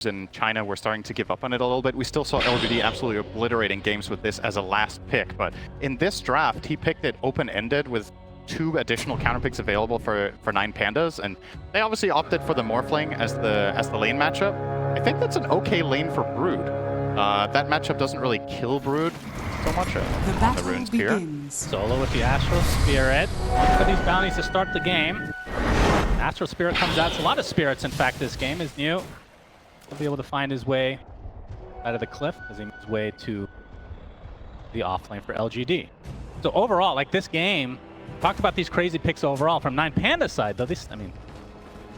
in China were starting to give up on it a little bit. We still saw LGD absolutely obliterating games with this as a last pick, but in this draft, he picked it open-ended with 2 additional counter picks available for 9 Pandas, and they obviously opted for the Morphling as the lane matchup. I think that's an okay lane for Brood. That matchup doesn't really kill Brood so much on the Runes Spear. Solo with the Astral Spirit. Look at these bounties to start the game. Astral Spirit comes out. So a lot of spirits, in fact, this game is new. He'll be able to find his way out of the cliff as he makes his way to the offlane for LGD. So overall, like this game, talked about these crazy picks overall from 9 Panda side, though this, I mean,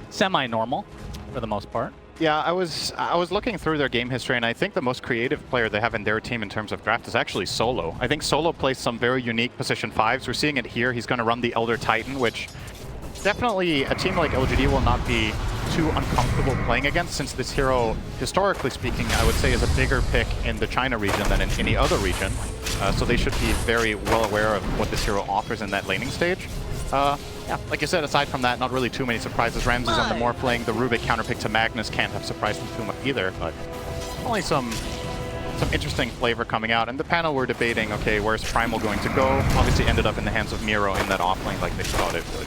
semi-normal for the most part. Yeah, I was looking through their game history, and I think the most creative player they have in their team in terms of draft is actually Solo. I think Solo plays some very unique position 5s. We're seeing it here. He's going to run the Elder Titan, which definitely a team like LGD will not be too uncomfortable playing against, since this hero, historically speaking, I would say is a bigger pick in the China region than in any other region. So they should be very well aware of what this hero offers in that laning stage. Yeah, like you said, aside from that, not really too many surprises. Ramses on the Morphling, the Rubick counterpick to Magnus can't have surprised them too much either, but only some interesting flavor coming out. And the panel we're debating, okay, where's Primal going to go? Obviously ended up in the hands of Miro in that offlane like they thought it would.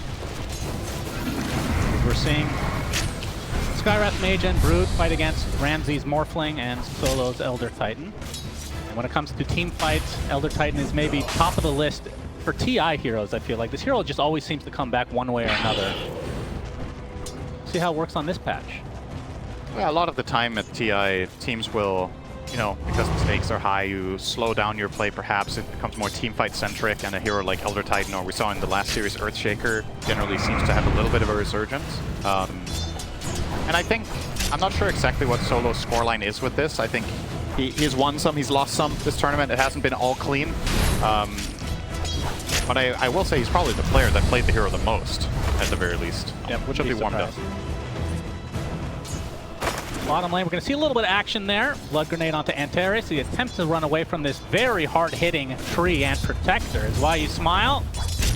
We're seeing Skywrath Mage and Brood fight against Ramses Morphling and Solo's Elder Titan. And when it comes to team fights, Elder Titan is maybe top of the list for TI heroes, I feel like. This hero just always seems to come back one way or another. See how it works on this patch. Yeah, a lot of the time at TI, teams will, you know, because the stakes are high, you slow down your play perhaps. It becomes more teamfight centric, and a hero like Elder Titan, or we saw in the last series Earthshaker, generally seems to have a little bit of a resurgence. And I think, I'm not sure exactly what Solo's scoreline is with this. I think he's won some, he's lost some this tournament. It hasn't been all clean. But I will say he's probably the player that played the hero the most, at the very least. Yep, which will be warmed up. Bottom lane, we're going to see a little bit of action there. Blood Grenade onto Antares. He attempts to run away from this very hard-hitting tree and Protector. Is why you smile.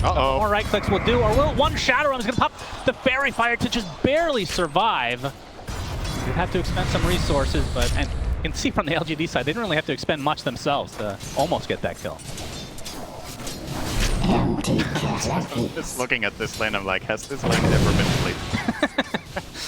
Uh-oh. More right clicks will do, or will one Shadow Realm is going to pop the Fairy Fire to just barely survive. You'd have to expend some resources, but and you can see from the LGD side, they didn't really have to expend much themselves to almost get that kill. Just looking at this lane, I'm like, has this lane ever been played?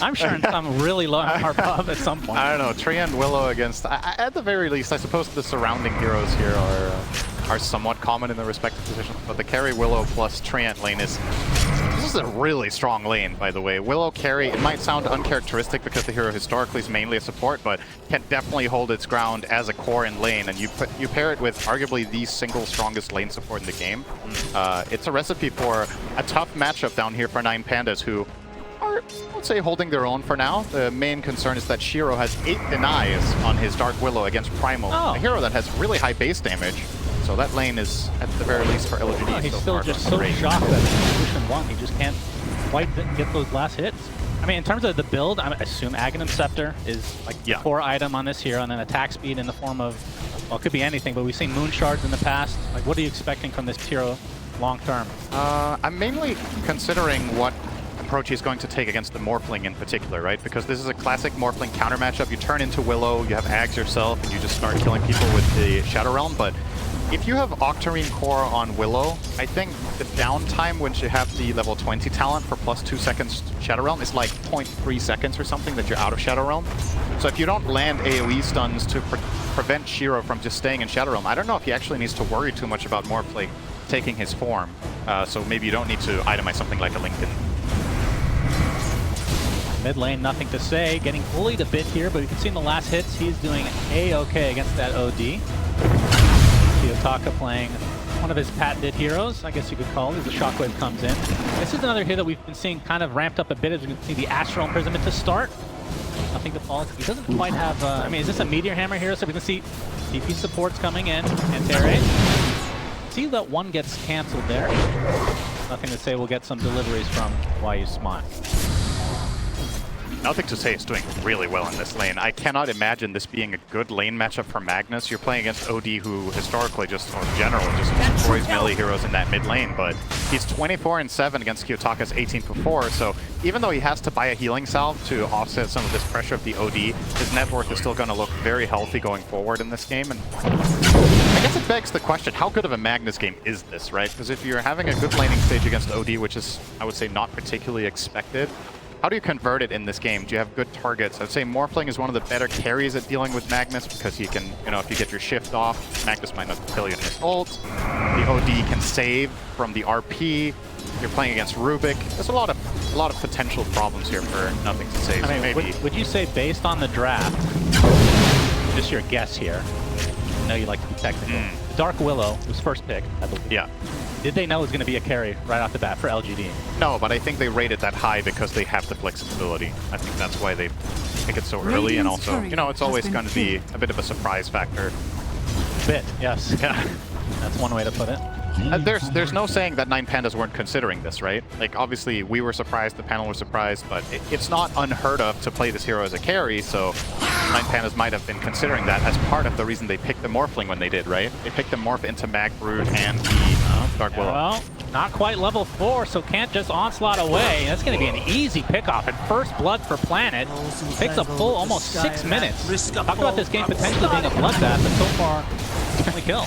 I'm sure in some really low pub at some point. I don't know, Tree and Willow against, at the very least, I suppose the surrounding heroes here are somewhat common in their respective positions, but the carry Willow plus Treant lane this is a really strong lane, by the way. Willow carry, it might sound uncharacteristic because the hero historically is mainly a support, but can definitely hold its ground as a core in lane, and you pair it with arguably the single strongest lane support in the game. It's a recipe for a tough matchup down here for 9 Pandas, who are, let's say, holding their own for now. The main concern is that Shiro has 8 denies on his Dark Willow against Primal, a hero that has really high base damage. So that lane is, at the very least, for LGD. He's still just so shocked that position 1, he just can't quite get those last hits. I mean, in terms of the build, I assume Aghanim Scepter is like the core item on this hero, and then attack speed in the form of, well, it could be anything, but we've seen Moon Shards in the past. Like, what are you expecting from this hero long term? I'm mainly considering what approach he's going to take against the Morphling in particular, right? Because this is a classic Morphling counter matchup. You turn into Willow, you have Ags yourself, and you just start killing people with the Shadow Realm, but if you have Octarine Core on Willow, I think the downtime when you have the level 20 talent for +2 seconds Shadow Realm is like 0.3 seconds or something that you're out of Shadow Realm. So if you don't land AoE stuns to prevent Shiro from just staying in Shadow Realm, I don't know if he actually needs to worry too much about Morphling taking his form. So maybe you don't need to itemize something like a Lincoln. Mid lane, nothing to say. Getting bullied a bit here, but you can see in the last hits, he's doing A-okay against that OD. Otaka playing one of his patented heroes, I guess you could call it, as the Shockwave comes in. This is another hero that we've been seeing kind of ramped up a bit, as we can see the Astral Imprisonment to start. Nothing to fall. He doesn't quite have, I mean, is this a Meteor Hammer hero? So we can see DP supports coming in, Antares. See that one gets canceled there. Nothing to say, we'll get some deliveries from Why You Smile. Nothing to say is doing really well in this lane. I cannot imagine this being a good lane matchup for Magnus. You're playing against OD, who historically just, or in general, just destroys melee heroes in that mid lane, but he's 24-7 against Kiyotaka's 18-4, so even though he has to buy a healing salve to offset some of this pressure of the OD, his net worth is still going to look very healthy going forward in this game. And I guess it begs the question, how good of a Magnus game is this, right? Because if you're having a good laning stage against OD, which is, I would say, not particularly expected, how do you convert it in this game? Do you have good targets? I'd say Morphling is one of the better carries at dealing with Magnus because he can, you know, if you get your shift off, Magnus might not kill you in his ult. The OD can save from the RP. You're playing against Rubick. There's a lot of potential problems here for Nothing to Say. So I mean, maybe would you say based on the draft, just your guess here, I know you like to be technical, Dark Willow was first pick, I believe. Yeah. Did they know it was going to be a carry right off the bat for LGD? No, but I think they rated that high because they have the flexibility. I think that's why they pick it so early, and also, you know, it's always going to be a bit of a surprise factor. Bit, yes. Yeah. That's one way to put it. There's no saying that 9Pandas weren't considering this, right? Like, obviously, we were surprised, the panel was surprised, but it's not unheard of to play this hero as a carry, so 9Pandas might have been considering that as part of the reason they picked the Morphling when they did, right? They picked the Morph into Mag Brood and the Dark Willow. Well, not quite level 4, so can't just onslaught away. That's going to be an easy pickoff, and first blood for Planet. Takes a full almost 6 minutes. Talk about this game potentially being a bloodbath, but so far, only kill.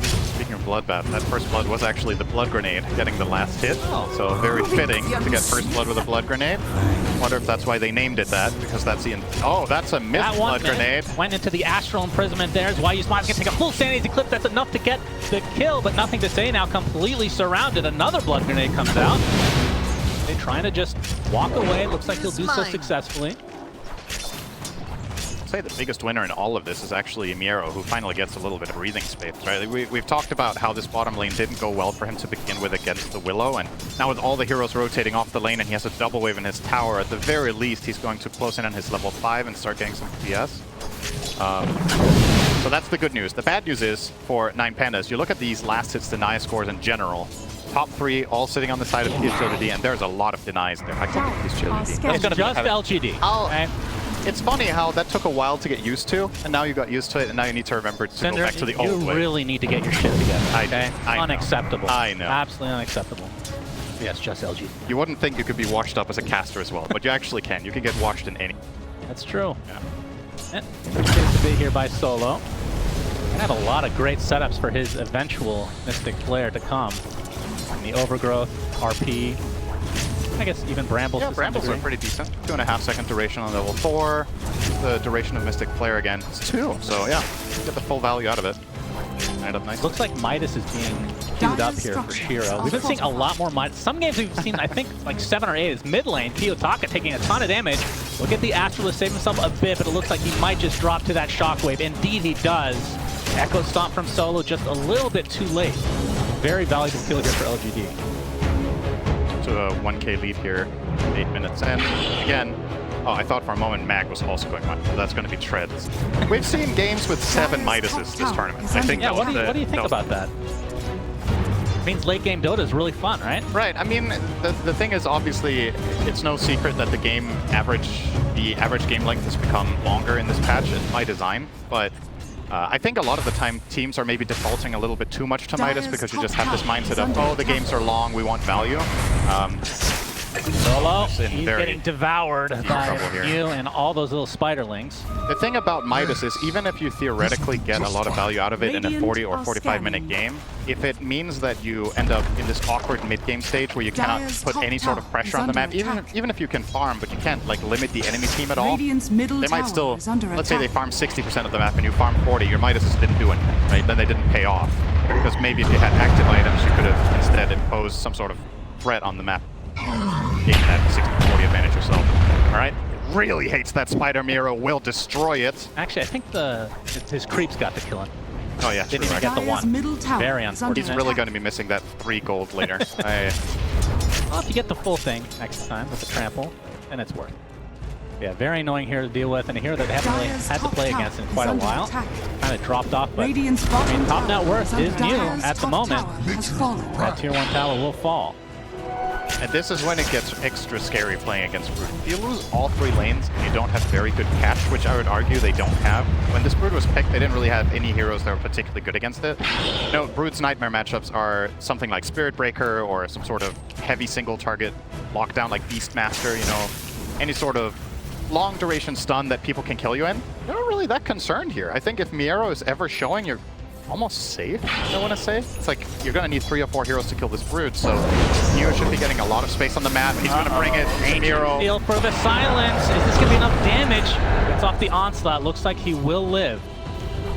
Speaking of bloodbath, that first blood was actually the blood grenade getting the last hit. So very fitting to get first blood with a blood grenade. Wonder if that's why they named it that, because that's the... Oh, that's a missed blood grenade. Went into the astral imprisonment there. Is why you smart can take a full sanity eclipse. That's enough to get the kill, but Nothing to Say now completely surrounded. Another blood grenade comes out. They're trying to just walk away. Looks like he'll do so successfully. I'd say the biggest winner in all of this is actually Miero, who finally gets a little bit of breathing space, right? We've talked about how this bottom lane didn't go well for him to begin with against the Willow, and now with all the heroes rotating off the lane and he has a double wave in his tower, at the very least he's going to close in on his level 5 and start getting some PS. So that's the good news. The bad news is, for 9Pandas, you look at these last hits deny scores in general, top 3 all sitting on the side of LGD, and there's a lot of denies there. I can't believe LGD. It's just LGD. It's funny how that took a while to get used to, and now you got used to it, and now you need to remember to go back to the old way. You really need to get your shit together, okay? I know. Unacceptable. I know. Absolutely unacceptable. Yes, just LG. You wouldn't think you could be washed up as a caster as well, but you actually can. You can get washed in any. That's true. Yeah. Takes a bit here by Solo. Had a lot of great setups for his eventual Mystic Flare to come. And the Overgrowth, RP, I guess even Brambles. Yeah, Brambles are pretty decent. 2.5 second duration on level 4. The duration of Mystic Flare again is 2. So yeah, get the full value out of it. Right up nice. Looks like Midas is being queued up here for Shiro. We've been seeing a lot more Midas. Some games we've seen, I think, like 7 or 8 is mid lane. Kiyotaka taking a ton of damage. Look at the Astral to save himself a bit, but it looks like he might just drop to that shockwave. Indeed he does. Echo Stomp from Solo just a little bit too late. Very valuable kill here for LGD. To a 1k lead here, 8 minutes. And again, oh, I thought for a moment Mag was also going on. So that's going to be Treads. We've seen games with 7 Midases this tournament. I think what do you think about that? It means late game Dota is really fun, right? Right. I mean, the thing is, obviously, it's no secret that the average game length has become longer in this patch. It's by design, but I think a lot of the time teams are maybe defaulting a little bit too much to Midas because you just have this mindset of, oh, the games are long, we want value. Solo, he's getting devoured by you and all those little spiderlings. The thing about Midas is, even if you theoretically get a lot of value out of it in a 40 or 45 minute game, if it means that you end up in this awkward mid-game stage where you cannot put any sort of pressure on the map, even if you can farm, but you can't like limit the enemy team at all, they might still, let's say they farm 60% of the map and you farm 40, your Midases didn't do anything, right? Then they didn't pay off. Because maybe if you had active items, you could have instead imposed some sort of threat on the map. Gain that 60-40 advantage yourself. Alright, really hates that Spider Miro, will destroy it. Actually, I think his creeps got the kill him. Oh yeah, didn't even get the one. Very unfortunate. He's really going to be missing that 3 gold later. Well, if you get the full thing next time with the trample, then it's worth it. Yeah, very annoying hero to deal with, and a hero that they haven't really had to play against in quite a while. Kind of dropped off, but I mean, top net worth is new at the moment. That tier 1 tower will fall. And this is when it gets extra scary playing against Brood. If you lose all 3 lanes and you don't have very good catch, which I would argue they don't have. When this Brood was picked, they didn't really have any heroes that were particularly good against it. No, Brood's nightmare matchups are something like Spirit Breaker or some sort of heavy single target lockdown like Beastmaster, you know, any sort of long duration stun that people can kill you in. You're not really that concerned here. I think if Miero is ever showing, you're almost safe, I want to say. It's like you're going to need 3 or 4 heroes to kill this Brood, so Neo should be getting a lot of space on the map. He's going to bring it. Miero. Feel for the silence. Is this going to be enough damage? Gets off the onslaught. Looks like he will live.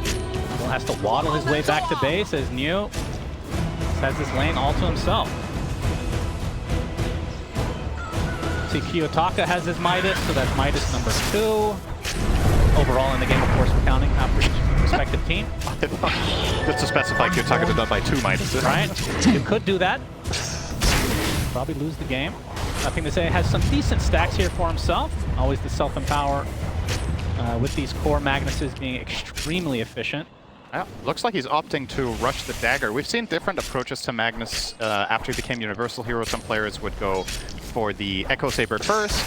Still has to waddle his way back to base as Neo has this lane all to himself. See, Kiyotaka has his Midas, so that's Midas number 2. Overall in the game, of course, we're counting after each respective team. Good to specify Kiyotaka did that by 2 Midases. Right? You could do that. Probably lose the game. Nothing to say. Has some decent stacks here for himself. Always the self-empower with these core Magnuses being extremely efficient. Yeah, looks like he's opting to rush the dagger. We've seen different approaches to Magnus after he became Universal Hero. Some players would go for the Echo Saber first.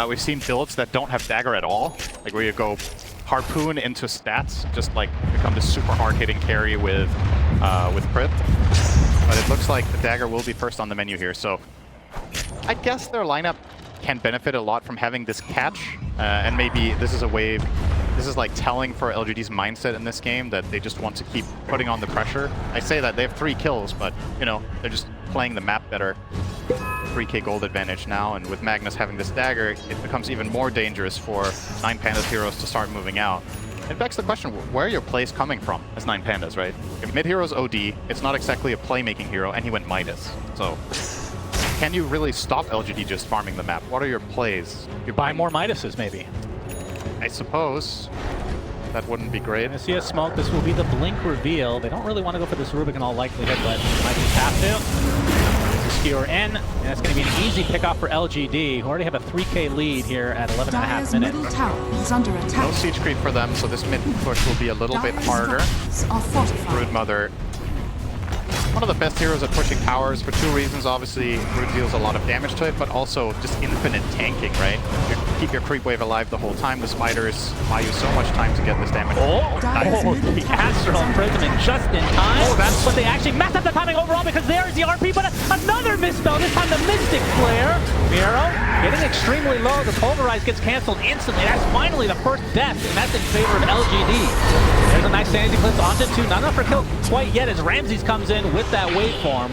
We've seen builds that don't have dagger at all, like where you go Harpoon into stats, just like become this super hard-hitting carry with crit. But it looks like the dagger will be first on the menu here, so I guess their lineup can benefit a lot from having this catch, and maybe this is a way. This is like telling for LGD's mindset in this game that they just want to keep putting on the pressure. I say that they have 3 kills, but you know, they're just playing the map better. 3k gold advantage now, and with Magnus having this dagger, it becomes even more dangerous for 9 Pandas heroes to start moving out. It begs the question, where are your plays coming from as 9 Pandas, right? If mid hero's OD, it's not exactly a playmaking hero, and he went Midas. So, can you really stop LGD just farming the map? What are your plays? You buy more Midases, maybe. I suppose. That wouldn't be great. Gonna see a smoke. This will be the blink reveal. They don't really want to go for this Rubick in all likelihood, but might just have to. Skewer in, and it's going to be an easy pickoff for LGD, who already have a 3k lead here at 11.5 minutes. Middle tower is under attack. No siege creep for them, so this mid push will be a little bit harder. Broodmother, one of the best heroes at pushing towers for 2 reasons. Obviously, Brood deals a lot of damage to it, but also just infinite tanking, right? You keep your creep wave alive the whole time. The spiders buy you so much time to get this damage. The Astral Imprisonment just in time. But they actually messed up the timing overall because there's the RP, but another misspell. This time the Mystic Flare. Miero getting extremely low. The Pulverize gets canceled instantly. That's finally the first death, and that's in favor of LGD. There's a nice sanity clip onto 2. Not enough for kill quite yet as Ramses comes in with that waveform.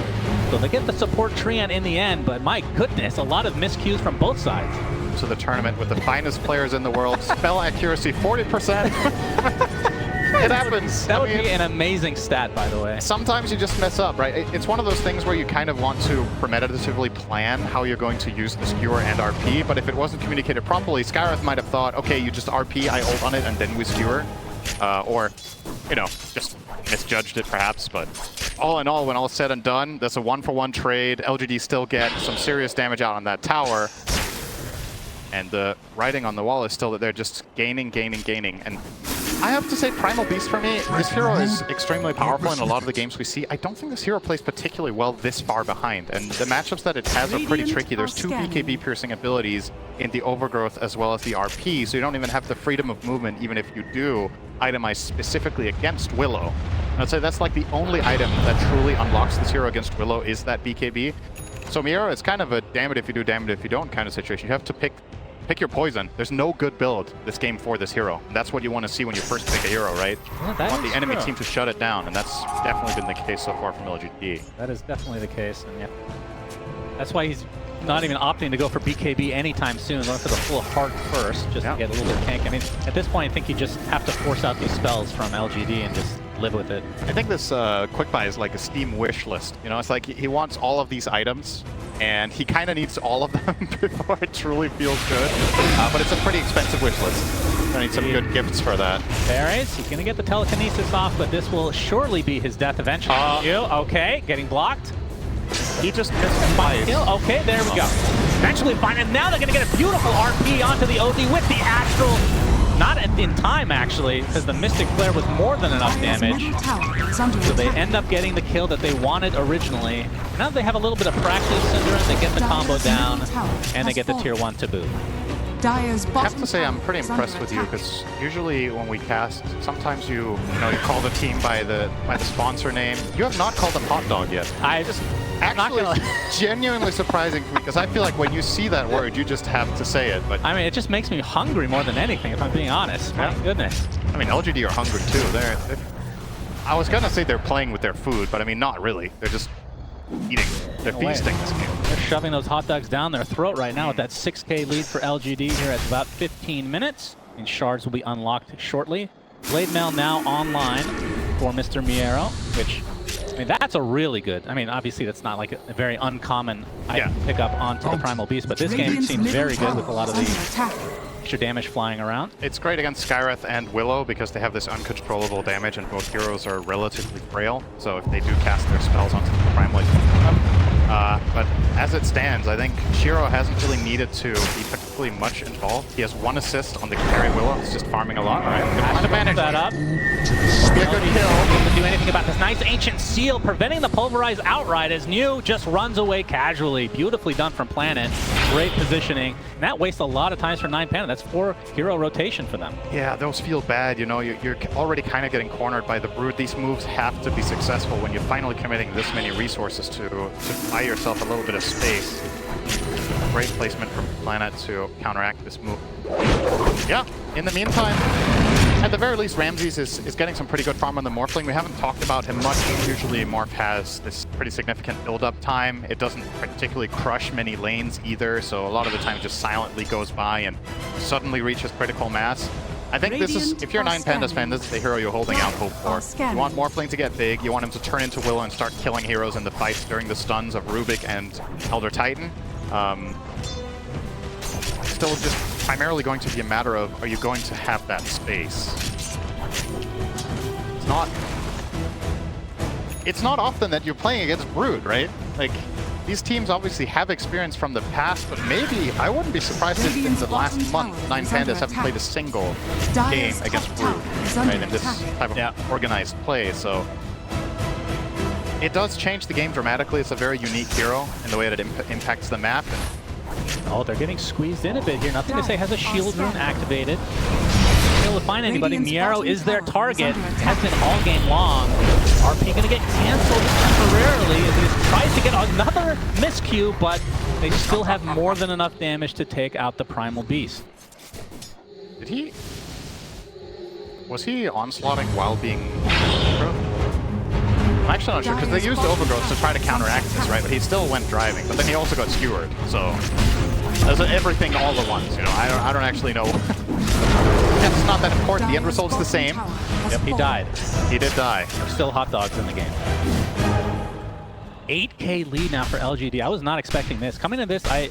So they get the support Treant in the end, but my goodness, a lot of miscues from both sides. To the tournament with the finest players in the world. Spell accuracy 40%. It happens. That would be an amazing stat, by the way. Sometimes you just mess up, right? It's one of those things where you kind of want to premeditatively plan how you're going to use the skewer and RP, but if it wasn't communicated properly, Skywrath might have thought, okay, you just RP, I ult on it, and then we skewer. Or, you know, just misjudged it perhaps, but all in all, when all's said and done, there's a 1-for-1 trade. LGD still get some serious damage out on that tower. And the writing on the wall is still that they're just gaining. And I have to say, Primal Beast for me, this hero is extremely powerful in a lot of the games we see. I don't think this hero plays particularly well this far behind. And the matchups that it has are pretty tricky. There's 2 BKB piercing abilities in the Overgrowth as well as the RP, so you don't even have the freedom of movement, even if you do itemize specifically against Willow. And I'd say that's like the only item that truly unlocks this hero against Willow is that BKB. So Miero, it's kind of a damn it if you do, damn it if you don't kind of situation. You have to pick your poison. There's no good build this game for this hero. And that's what you want to see when you first pick a hero, right? Well, you want the enemy team to shut it down, and that's definitely been the case so far from LGD. That is definitely the case, and yeah. That's why he's not even opting to go for BKB anytime soon, going for the full heart first, just to get a little bit of tank. I mean, at this point, I think you just have to force out these spells from LGD and just live with it. I think this quick buy is like a Steam wish list. You know, it's like he wants all of these items, and he kind of needs all of them before it truly feels good. But it's a pretty expensive wish list. I need some good gifts for that. Berries, he's going to get the telekinesis off, but this will surely be his death eventually. Okay, getting blocked. He just missed twice. Okay, there we go. Eventually fine, and now they're going to get a beautiful RP onto the OD with the Astral. Not in time, actually, because the Mystic Flare was more than enough damage. So they end up getting the kill that they wanted originally. Now they have a little bit of practice, Synderen, they get the combo down, and they get the tier 1 to boot. I have to say I'm pretty impressed with you, because usually when we cast, sometimes you call the team by the sponsor name. You have not called them Hot Dog yet. I just actually genuinely surprising to me, because I feel like when you see that word, you just have to say it. But I mean, it just makes me hungry more than anything, if I'm being honest. My goodness. I mean, LGD are hungry too. I was gonna say they're playing with their food, but I mean, not really. They're just eating. They're feasting this game. They're shoving those hot dogs down their throat right now with that 6K lead for LGD here at about 15 minutes. And shards will be unlocked shortly. Blade Mail now online for Mr. Miero, which, I mean, that's a really good. I mean, obviously that's not like a very uncommon item to pick up onto the Primal Beast, but this game seems very good with a lot of the extra damage flying around. It's great against Skyreth and Willow because they have this uncontrollable damage and both heroes are relatively frail. So if they do cast their spells onto the Primal, but as it stands, I think Shiro hasn't really needed to be particularly much involved. He has 1 assist on the carry Willow. He's just farming a lot. All right, good point advantage. That up. Be a good kill. Doesn't do anything about this nice Ancient Seal, preventing the Pulverize outright as New just runs away casually. Beautifully done from Planet. Great positioning. And that wastes a lot of times for 9 Panda. That's 4 hero rotation for them. Yeah, those feel bad. You know, you're already kind of getting cornered by the Brood. These moves have to be successful when you're finally committing this many resources to buy yourself a little bit of space. Great placement from Planet to counteract this move. Yeah, in the meantime, at the very least, Ramses is getting some pretty good farm on the Morphling. We haven't talked about him much. Usually Morph has this pretty significant build-up time. It doesn't particularly crush many lanes either, so a lot of the time just silently goes by and suddenly reaches critical mass. I think this is, if you're a 9 Pandas fan, this is the hero you're holding out hope for. You want Morphling to get big, you want him to turn into Willow and start killing heroes in the fights during the stuns of Rubick and Elder Titan. Still just primarily going to be a matter of, are you going to have that space? It's not often that you're playing against Brood, right? Like, these teams obviously have experience from the past, but maybe, I wouldn't be surprised if in the last month, 9 Pandas haven't played a single game against Brood, right, in this type of organized play, so it does change the game dramatically. It's a very unique hero in the way that it impacts the map. Oh, they're getting squeezed in a bit here. Nothing to say has a shield rune activated. Able to find anybody. Miero is their target. Has been all game long. RP going to get canceled temporarily as he tries to get another miscue, but they still have more than enough damage to take out the Primal Beast. Did he? Was he onslaughting while being I'm actually not sure, because they used Overgrowth to try to counteract this, right? But he still went driving, but then he also got skewered, so there's everything all at once, you know? I don't actually know. That's not that important. The end result's the same. Yep, he died. He did die. There's still hot dogs in the game. 8K lead now for LGD. I was not expecting this. Coming into this, I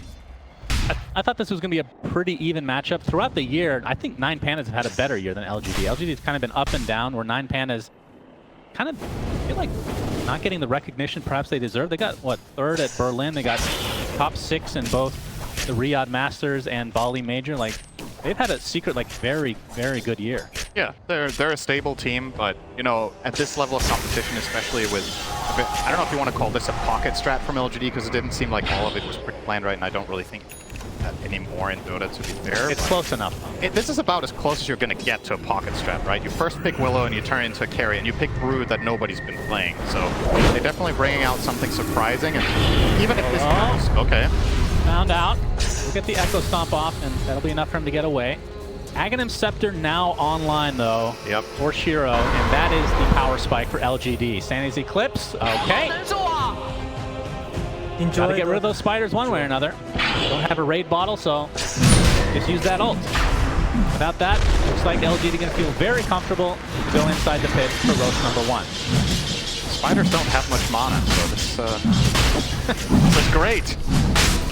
thought this was going to be a pretty even matchup. Throughout the year, I think 9 Pandas have had a better year than LGD. LGD's kind of been up and down, where 9 Pandas kind of feel like not getting the recognition perhaps they deserve. They got, what, 3rd at Berlin. They got top 6 in both the Riyadh Masters and Bali Major. Like, they've had a secret, like, very, very good year. Yeah, they're a stable team, but, you know, at this level of competition, especially with a bit, I don't know if you want to call this a pocket strat from LGD, because it didn't seem like all of it was pretty planned right, and I don't really think that anymore in Dota, to be fair. It's close enough. This is about as close as you're going to get to a pocket strat, right? You first pick Willow and you turn into a carry, and you pick Brood that nobody's been playing. So they're definitely bringing out something surprising, and even if this happens, okay. Found out. We'll get the Echo Stomp off, and that'll be enough for him to get away. Aghanim Scepter now online, though, for Shiro, and that is the power spike for LGD. Sandy's Eclipse, okay. Gotta get rid of those spiders one way or another. Don't have a raid bottle, so just use that ult. Without that, looks like LGD gonna feel very comfortable to go inside the pit for roast number 1. Spiders don't have much mana, so this is great.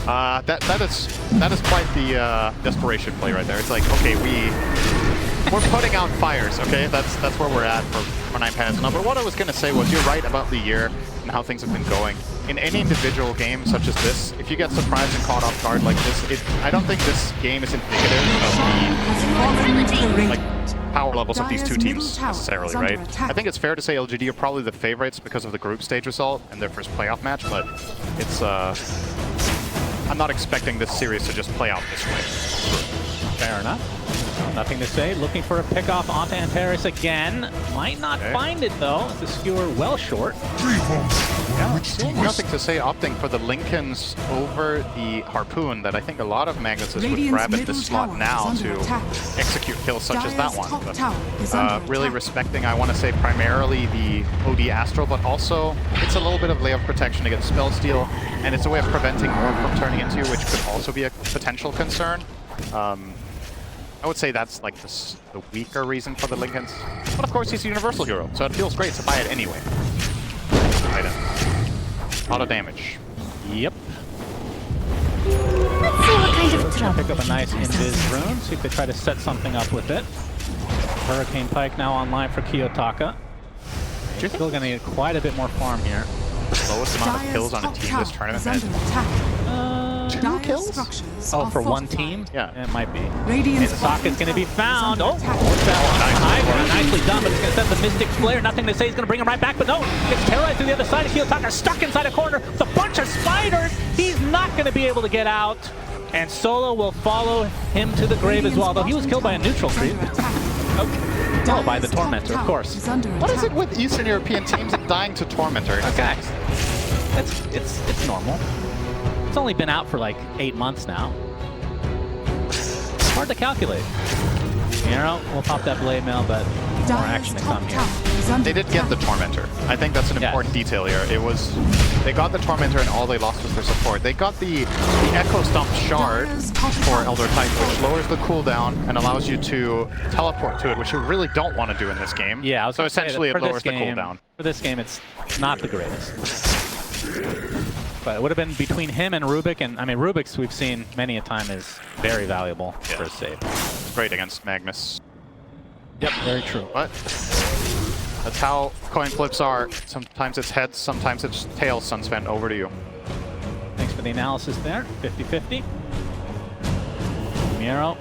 That is quite the desperation play right there. It's like, okay, we're putting out fires, okay? That's where we're at for 9 Pandas. No, but what I was gonna say was, you're right about the year and how things have been going. In any individual game such as this, if you get surprised and caught off guard like this, I don't think this game is indicative of the, like, power levels of these two Dire's teams middle tower necessarily, is under right? attack. I think it's fair to say LGD are probably the favorites because of the group stage result and their first playoff match, but it's I'm not expecting this series to just play out this way. Fair enough. Nothing to say. Looking for a pickoff onto Antares again. Might not find it though. The skewer well short. Nothing to say, opting for the Lincolns over the Harpoon that I think a lot of Magnuses would Radiant's grab at middle this slot tower now is to under attack. execute kills such as that Dire's one. top But, tower is under really attack. respecting, I want to say, primarily the OD Astral, but also it's a little bit of layer of protection against spell steal, and it's a way of preventing more from turning into you, which could also be a potential concern. I would say that's like the weaker reason for the Lincolns. But of course, he's a universal hero, so it feels great to buy it anyway. Right in. A lot of damage. Yep. Let's see what kind of trouble. Pick up a nice invis rune. See if they try to set something up with it. Hurricane Pike now online for Kiyotaka. You're still going to need quite a bit more farm here. Lowest amount of Dire's kills on a top team tower this tournament. is under attack. 2 Dire's kills? structures Oh, are for one fortified. team? Yeah. It might be. Radiant's Sokka's going to be bottom found. tower Oh, is under what's attack. that? Nice. Nicely done, but it's going to send the Mystic Flare. Nothing to say. He's going to bring him right back, but no. Gets terrorized to the other side. Kiyotaka stuck inside a corner with a bunch of spiders. He's not going to be able to get out. And Solo will follow him to the grave as well, though he was killed by a neutral creep. Okay. Oh, by the Tormentor, of course. What is it with Eastern European teams and dying to Tormentor? Okay. It's normal. It's only been out for like 8 months now. Hard to calculate. We'll pop that blade mail, but more action to come here. They did get the Tormentor. I think that's an important detail here. It was, they got the Tormentor and all they lost was their support. They got the Echo Stomp Shard for Elder Titan, which lowers the cooldown and allows you to teleport to it, which you really don't want to do in this game. Yeah, I was so gonna say that essentially it for this lowers the game- cooldown. For this game, it's not the greatest. But it would have been between him and Rubick, and I mean, Rubick's we've seen many a time is very valuable for a save. Great against Magnus. Yep, very true. But that's how coin flips are. Sometimes it's heads, sometimes it's tails, Sunsven. Over to you. Thanks for the analysis there. 50-50. Miro.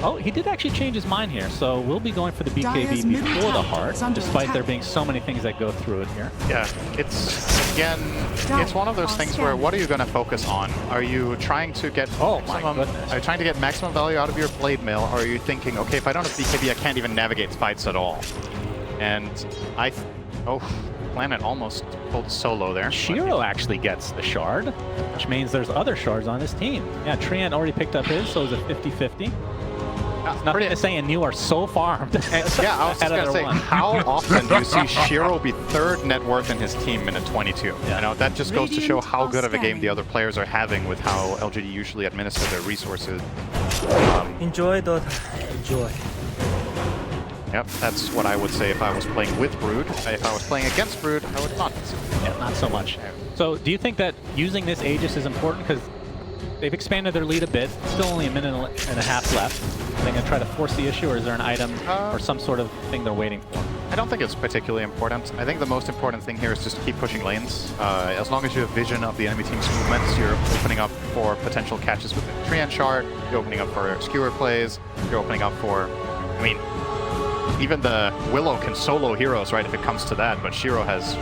Oh, he did actually change his mind here, so we'll be going for the Dire's BKB middle before the tower heart, is under despite there attack. being so many things that go through it here. Yeah, it's, again, it's one of those things where what are you going to focus on? Are you trying to get goodness. Are you trying to get maximum value out of your blade mail, or are you thinking, okay, if I don't have BKB, I can't even navigate fights at all? And Planet almost pulled Solo there. Shiro actually gets the shard, which means there's other shards on his team. Yeah, Trian already picked up his, so it's a 50-50. Nothing to say, and you are so farmed. Yeah, I was just going to say, how often do you see Shiro be third net worth in his team in a 22? Yeah. You know, that just goes to show Radiant how good of a game scanning. the other players are having with how LGD usually administer their resources. Enjoy, Dota. Enjoy. Yep, that's what I would say if I was playing with Brood. If I was playing against Brood, I would not. Yeah, not so much. So do you think that using this Aegis is important? Because they've expanded their lead a bit. Still only a minute and a half left. Are they going to try to force the issue, or is there an item or some sort of thing they're waiting for? I don't think it's particularly important. I think the most important thing here is just keep pushing lanes. As long as you have vision of the enemy team's movements, you're opening up for potential catches with the Trian Shard, you're opening up for skewer plays, you're opening up for, I mean, even the Willow can solo heroes, right, if it comes to that, but Shiro has,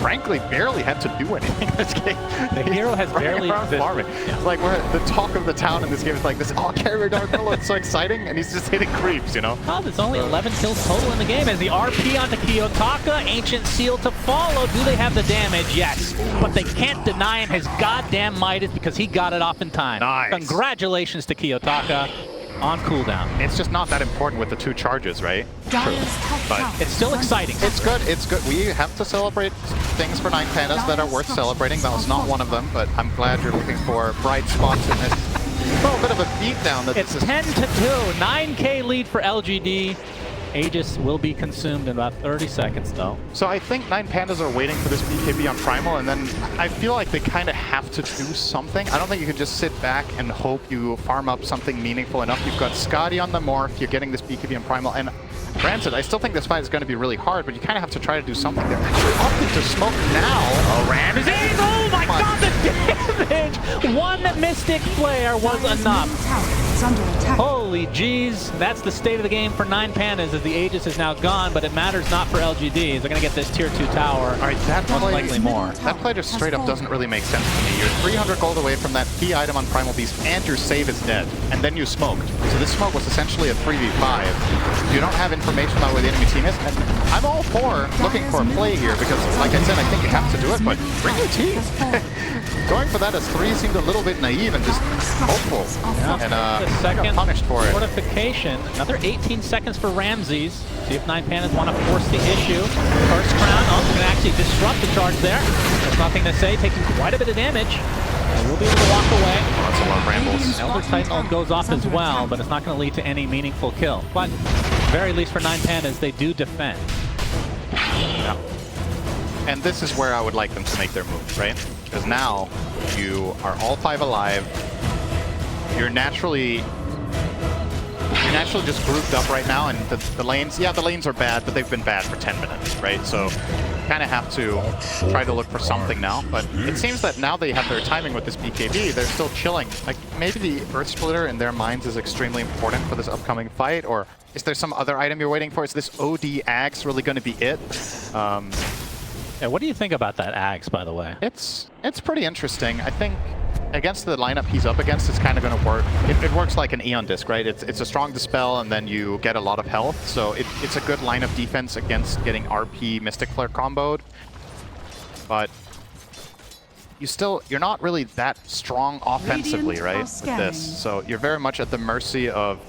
frankly, barely had to do anything in this game. The hero has barely farming. It's like we're the talk of the town in this game is like this, oh, carrier Dark Willow, it's so exciting, and he's just hitting creeps, you know? Oh, there's only 11 kills total in the game as the RP onto Kiyotaka, Ancient Seal to follow. Do they have the damage? Yes. But they can't deny him his goddamn Midas because he got it off in time. Nice. Congratulations to Kiyotaka on cooldown. It's just not that important with the 2 charges, right? Dire's top But tower It's still is under exciting. attack. It's good, it's good. We have to celebrate things for 9 pandas that are worth celebrating. That was not one of them, but I'm glad you're looking for bright spots in this. A little bit of a beatdown that It's this is. 10-2, 9K lead for LGD. Aegis will be consumed in about 30 seconds, though. So I think 9 pandas are waiting for this BKB on Primal, and then I feel like they kind of have to do something. I don't think you can just sit back and hope you farm up something meaningful enough. You've got Scotty on the Morph, you're getting this BKB on Primal, and granted, I still think this fight is going to be really hard, but you kind of have to try to do something. They're actually opting to smoke now. Oh, Ramsey! Oh my god, the damage! One Mystic Flare was Dire's enough. middle tower is under attack. Holy Holy jeez, that's the state of the game for 9Pandas as the Aegis is now gone, but it matters not for LGD. They're going to get this tier 2 tower. All right, that most play, likely more. That play just straight up doesn't really make sense to me. You're 300 gold away from that key item on Primal Beast, and your save is dead. And then you smoked. So this smoke was essentially a 3v5. You don't have information about where the enemy team is. And I'm all for looking for a play here because, like I said, I think you have to do it, but bring your team. Going for that as 3 seemed a little bit naive and just hopeful. Yeah. And the he second got punished for it. fortification. Another 18 seconds for Ramses. See if 9Pandas want to force the issue. First crown. Oh, they're going to actually disrupt the charge there. There's nothing to say. Taking quite a bit of damage. We'll be able to walk away. Oh, that's a lot of rambles. Elder Titan ult goes off as well, but it's not going to lead to any meaningful kill. But at the very least for 9Pandas, they do defend. Yeah. And this is where I would like them to make their move, right? Because now you are all 5 alive. You're naturally just grouped up right now, and the lanes, yeah, the lanes are bad, but they've been bad for 10 minutes, right? So kind of have to try to look for something now. But it seems that now they have their timing with this BKB, they're still chilling. Like, maybe the Earth Splitter in their minds is extremely important for this upcoming fight, or is there some other item you're waiting for? Is this OD Axe really going to be it? Yeah, what do you think about that Axe, by the way? It's pretty interesting. I think against the lineup he's up against, it's kind of going to work. It works like an Aeon Disc, right? It's a strong Dispel, and then you get a lot of health. So it's a good lineup defense against getting RP Mystic Flare comboed. But you're not really that strong offensively, right? With this. So you're very much at the mercy of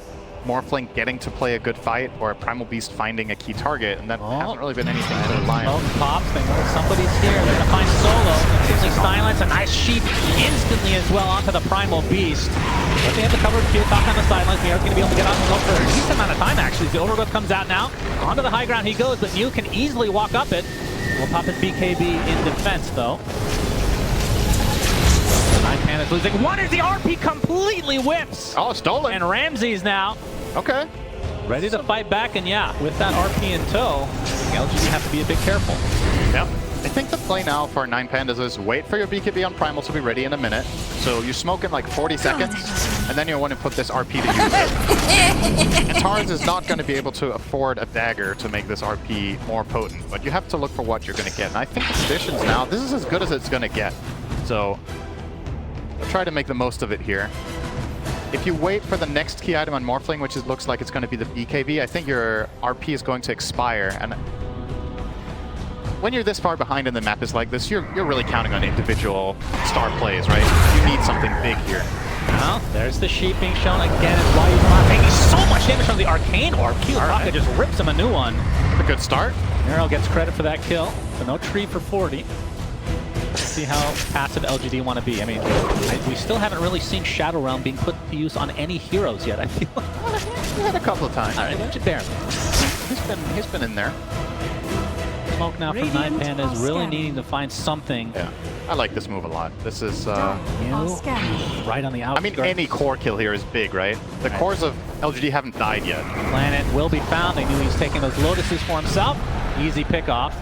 Morphling getting to play a good fight, or a Primal Beast finding a key target, and that hasn't really been anything to rely on. Pops, they know somebody's here. They're going to find Solo. Simply silence, a nice sheep instantly as well onto the Primal Beast. But they have the cover of Q, talk on the sidelines. Meow's going to be able to get out and go for a decent amount of time, actually. The Overgrowth comes out now. Onto the high ground he goes, but Mew can easily walk up it. Will pop his BKB in defense, though. 9Pandas losing. One is the RP completely whiffs. Oh, stolen. And Ramses now. Okay. Ready to fight back, and yeah, with that RP in tow, LGD have to be a bit careful. Yep. I think the play now for 9Pandas is wait for your BKB on Primal to be ready in a minute. So you smoke in like 40 seconds, and then you want to put this RP to use it. And Tarz is not going to be able to afford a dagger to make this RP more potent, but you have to look for what you're going to get. And I think the conditions now, this is as good as it's going to get. So I'll try to make the most of it here. If you wait for the next key item on Morphling, which looks like it's going to be the BKB, I think your RP is going to expire. And when you're this far behind and the map is like this, you're really counting on individual star plays, right? You need something big here. Well, there's the sheep being shown again. Is why he's not taking so much damage from the Arcane Orb. Kiyotaka just rips him a new one. That's a good start. Nero gets credit for that kill. So no tree for 40. Let's see how passive LGD want to be. I mean, we still haven't really seen Shadow Realm being put to use on any heroes yet, I feel like. We had a couple of times. All right, barely. He's been in there. Smoke now from 9Pandas, really needing to find something. Yeah, I like this move a lot. This is Mew right on the outskirts. I mean, any core kill here is big, right? The cores of LGD haven't died yet. Planet will be found. They knew he was taking those Lotuses for himself. Easy pickoff.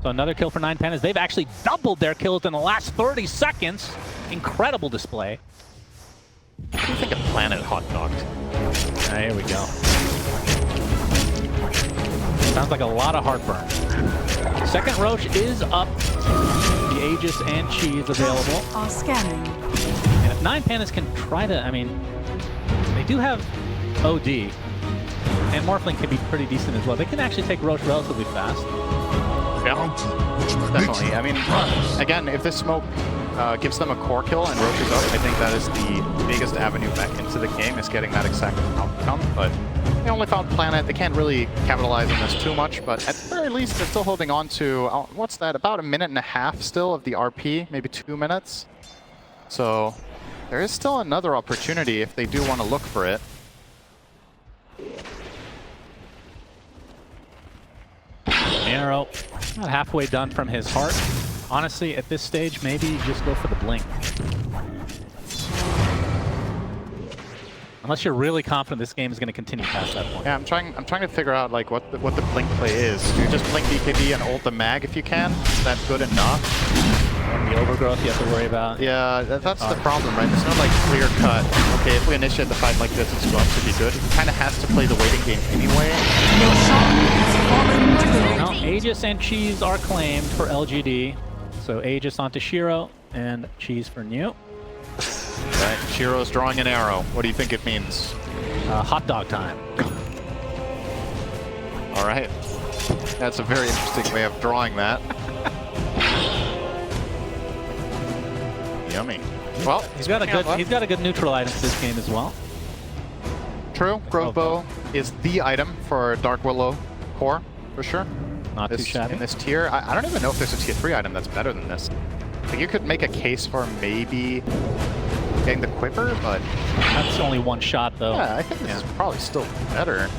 So another kill for 9Pandas. They've actually doubled their kills in the last 30 seconds. Incredible display. What do you think of Planet hot dogged? Here we go. Sounds like a lot of heartburn. Second Roche is up. The Aegis and Chi is available. Are scanning. And if 9Pandas can try to, I mean, they do have OD. And Morphling can be pretty decent as well. They can actually take Roche relatively fast. Yeah, definitely. I mean, again, if this smoke gives them a core kill and Roche is up, I think that is the biggest avenue back into the game, is getting that exact outcome. But they only found Planet. They can't really capitalize on this too much, but at the very least, they're still holding on to, what's that, about 1.5 minutes still of the RP, maybe 2 minutes. So there is still another opportunity if they do want to look for it. Nero, not halfway done from his heart. Honestly, at this stage, maybe just go for the blink. Unless you're really confident this game is going to continue past that point. Yeah, I'm trying to figure out like what the blink play is. Do you just blink BKB and ult the mag if you can? Is that good enough? And the overgrowth you have to worry about. Yeah, that's the problem, right? There's no like clear cut. Okay, if we initiate the fight like this, it's going to be good. He kind of has to play the waiting game anyway. Now, Aegis and Cheese are claimed for LGD. So Aegis onto Shiro and Cheese for New. Right, Shiro's drawing an arrow. What do you think it means? Hot dog time. All right. That's a very interesting way of drawing that. Yummy. Well, He's got a good neutral item for this game as well. True. Grove Bow is the item for Dark Willow core, for sure. Not too shabby. In this tier. I don't even know if there's a tier 3 item that's better than this. I think you could make a case for maybe getting the Quiver, but... That's only one shot, though. Yeah, I think this is probably still better.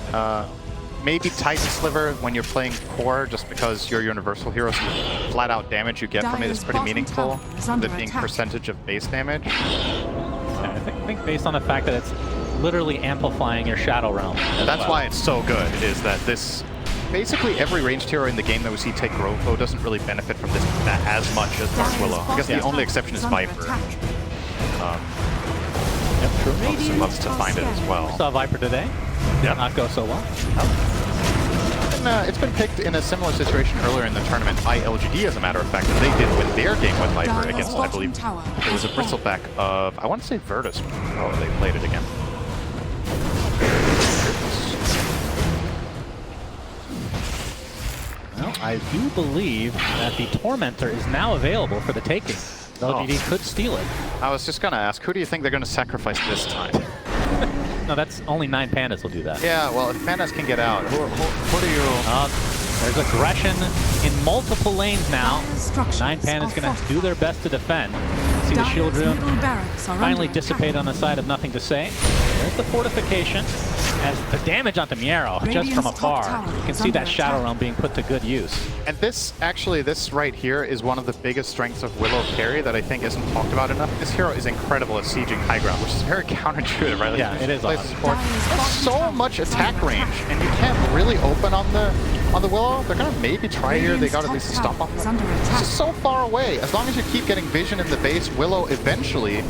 Maybe Titan Sliver when you're playing core, just because your universal hero, so the flat out damage you get from it is pretty meaningful, with it being percentage of base damage. Yeah, I think based on the fact that it's literally amplifying your Shadow Realm. That's why it's so good, is that this... Basically every ranged hero in the game that we see take Grove Bow doesn't really benefit from this as much as Dark Willow. I guess the only exception is Viper. Yep, true. Obviously loves to find it as well. Saw Viper today. Yep. Not go so well. It's been picked in a similar situation earlier in the tournament by LGD, as a matter of fact, and they did win their game with Viper against, I believe, it was a Bristleback of, I want to say Virtus. Oh, they played it again. Well, I do believe that the Tormentor is now available for the taking. LGD could steal it. I was just going to ask, who do you think they're going to sacrifice this time? No, that's only 9 pandas will do that. Yeah, well, if pandas can get out, who do you... There's aggression in multiple lanes now. 9 pandas going to do their best to defend. See the shield room finally dissipate on the side of nothing to say. There's the fortification. As the damage onto Miero, just from afar, you can see that Shadow Realm being put to good use. And this, actually, this right here is one of the biggest strengths of Willow carry that I think isn't talked about enough. This hero is incredible at sieging high ground, which is very counterintuitive, right? Like, yeah, it is awesome. There's so much attack range, and you can't really open on the Willow. They're gonna maybe try here. They got at least a stop off. It's just so far away. As long as you keep getting vision in the base, Willow eventually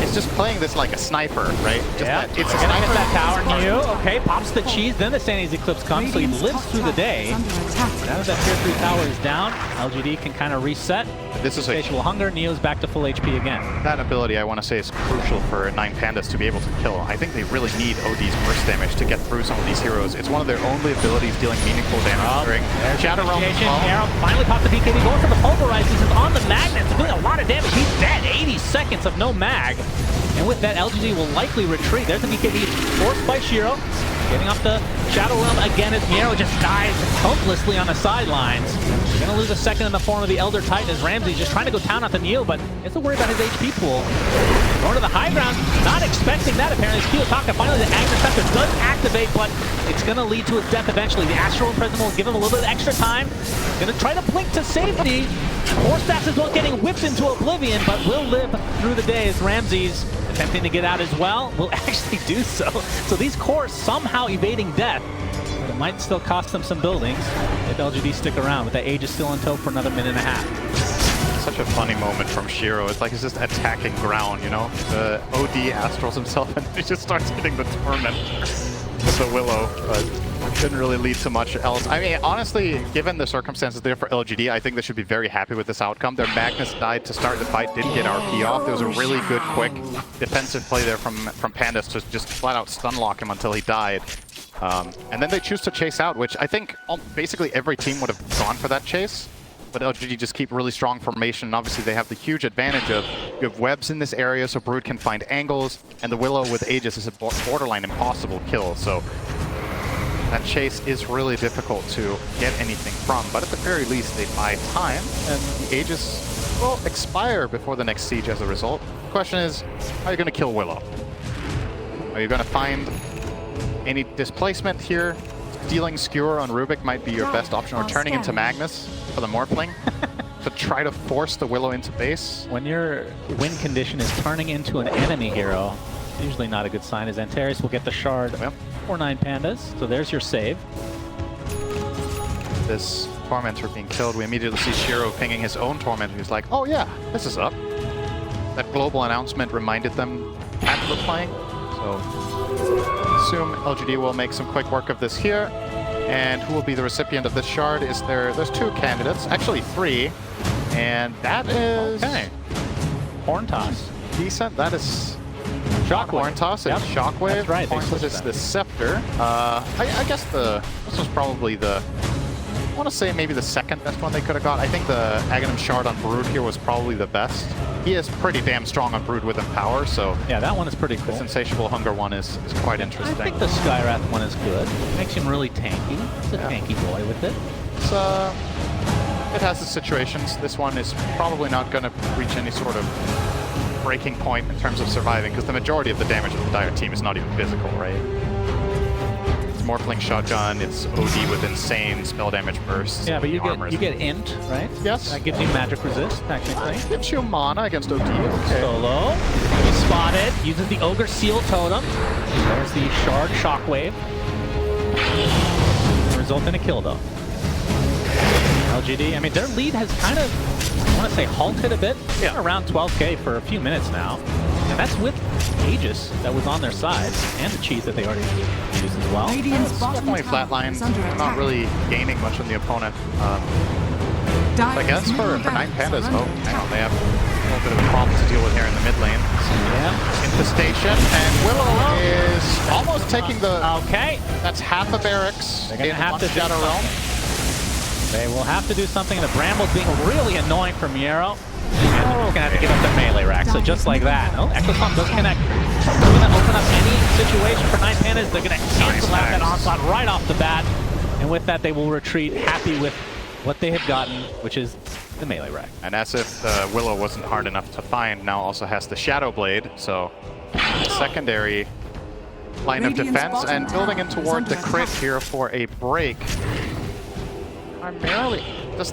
is just playing this like a sniper, right? Just yeah, it's a gonna sniper. hit that tower. New, okay, pops the cheese. Then the Sandy's Eclipse comes, so he lives through the day. Now that tier 3 tower is down, LGD can kind of reset. This is a Insatiable Hunger. Neo's back to full HP again. That ability, I want to say, is crucial for 9 pandas to be able to kill. I think they really need OD's burst damage to get through some of these heroes. It's one of their only abilities dealing meaningful damage during Shadow Realm. Arrow finally popped the BKB, going for the Pulverize. This is on the Magnets, doing a lot of damage. He's dead. 80 seconds of no mag. And with that, LGD will likely retreat. There's the BKB forced by Shiro. Getting off the Shadow Realm again as Miero just dies helplessly on the sidelines. They're going to lose a second in the form of the Elder Titan as Ramsey's just trying to go down at the Neo, but he has to worry about his HP pool. Going to the high ground, not expecting that apparently. Kiyotaka finally, the Agri Scepter does activate, but it's going to lead to his death eventually. The Astral Imprisonment will give him a little bit of extra time. Going to try to blink to safety. Force as well, getting whipped into oblivion, but will live through the day as Ramsey's attempting to get out as well. Will actually do so. So these cores somehow evading death, but it might still cost them some buildings if LGD stick around with that Aegis still in tow for another minute and a half. Such a funny moment from Shiro. It's like he's just attacking ground, you know? The OD astrals himself and he just starts hitting the Torment with the Willow, but didn't really lead to much else. I mean, honestly, given the circumstances there for LGD, I think they should be very happy with this outcome. Their Magnus died to start the fight, didn't get RP off. There was a really good, quick defensive play there from Pandas to just flat out stun lock him until he died. And then they choose to chase out, which I think basically every team would have gone for that chase. But LGD just keep really strong formation. And obviously, they have the huge advantage of you have webs in this area, so Brood can find angles, and the Willow with Aegis is a borderline impossible kill. So that chase is really difficult to get anything from. But at the very least, they buy time, and the Aegis will expire before the next siege as a result. The question is, how are you going to kill Willow? Are you going to find any displacement here? Stealing Skewer on Rubick might be your best option, or turning into Magnus for the Morphling to try to force the Willow into base. When your win condition is turning into an enemy hero, it's usually not a good sign, as Antares will get the shard for 9 pandas. So there's your save. This Tormentor being killed, we immediately see Shiro pinging his own Tormentor. He's like, oh yeah, this is up. That global announcement reminded them Cat were playing. So assume LGD will make some quick work of this here. And who will be the recipient of this shard? There's 2 candidates, actually 3. And that is... Okay. Horn toss. Decent. That is... Shockwave. Horn toss is Shockwave. That's right. Horn toss is the Scepter. I guess this was probably the... I want to say maybe the second best one they could have got. I think the Aghanim Shard on Brood here was probably the best. He is pretty damn strong on Brood with Empower, so... Yeah, that one is pretty cool. The Insatiable Hunger one is quite interesting. I think the Skyrath one is good. Makes him really tanky. He's a tanky boy with it. It has its situations. This one is probably not going to reach any sort of breaking point in terms of surviving, because the majority of the damage of the Dire team is not even physical, right? Morphling shotgun, it's OD with insane spell damage bursts. Yeah, but you get int, right? Yes. That gives you magic resist, technically. Gives you mana against OD. Okay. Solo. He spotted. Uses the Ogre Seal Totem. There's the Shard Shockwave. Result in a kill, though. LGD, I mean, their lead has kind of, I want to say, halted a bit. Yeah. Around 12k for a few minutes now. And that's with Aegis that was on their side, and the cheese that they already used as well. It's definitely flatline. Not really gaining much on the opponent. I guess for 9 Pandas, oh, hang on, they have a little bit of a problem to deal with here in the mid lane. Yeah. Infestation, and Willow is almost taking the... Okay. That's half a barracks. They're going to have to Shadow Realm. They will have to do something. The Bramble's being really annoying for Miero. And they're going to have to give up the melee rack. So just like that. Oh, Echo Stomp does connect. They're going to open up any situation for 9 Pandas. They're going to cancel out that onslaught right off the bat. And with that, they will retreat happy with what they have gotten, which is the melee rack. And as if Willow wasn't hard enough to find, now also has the Shadow Blade. So secondary line of defense and building in toward the crit here for a break. Primarily, this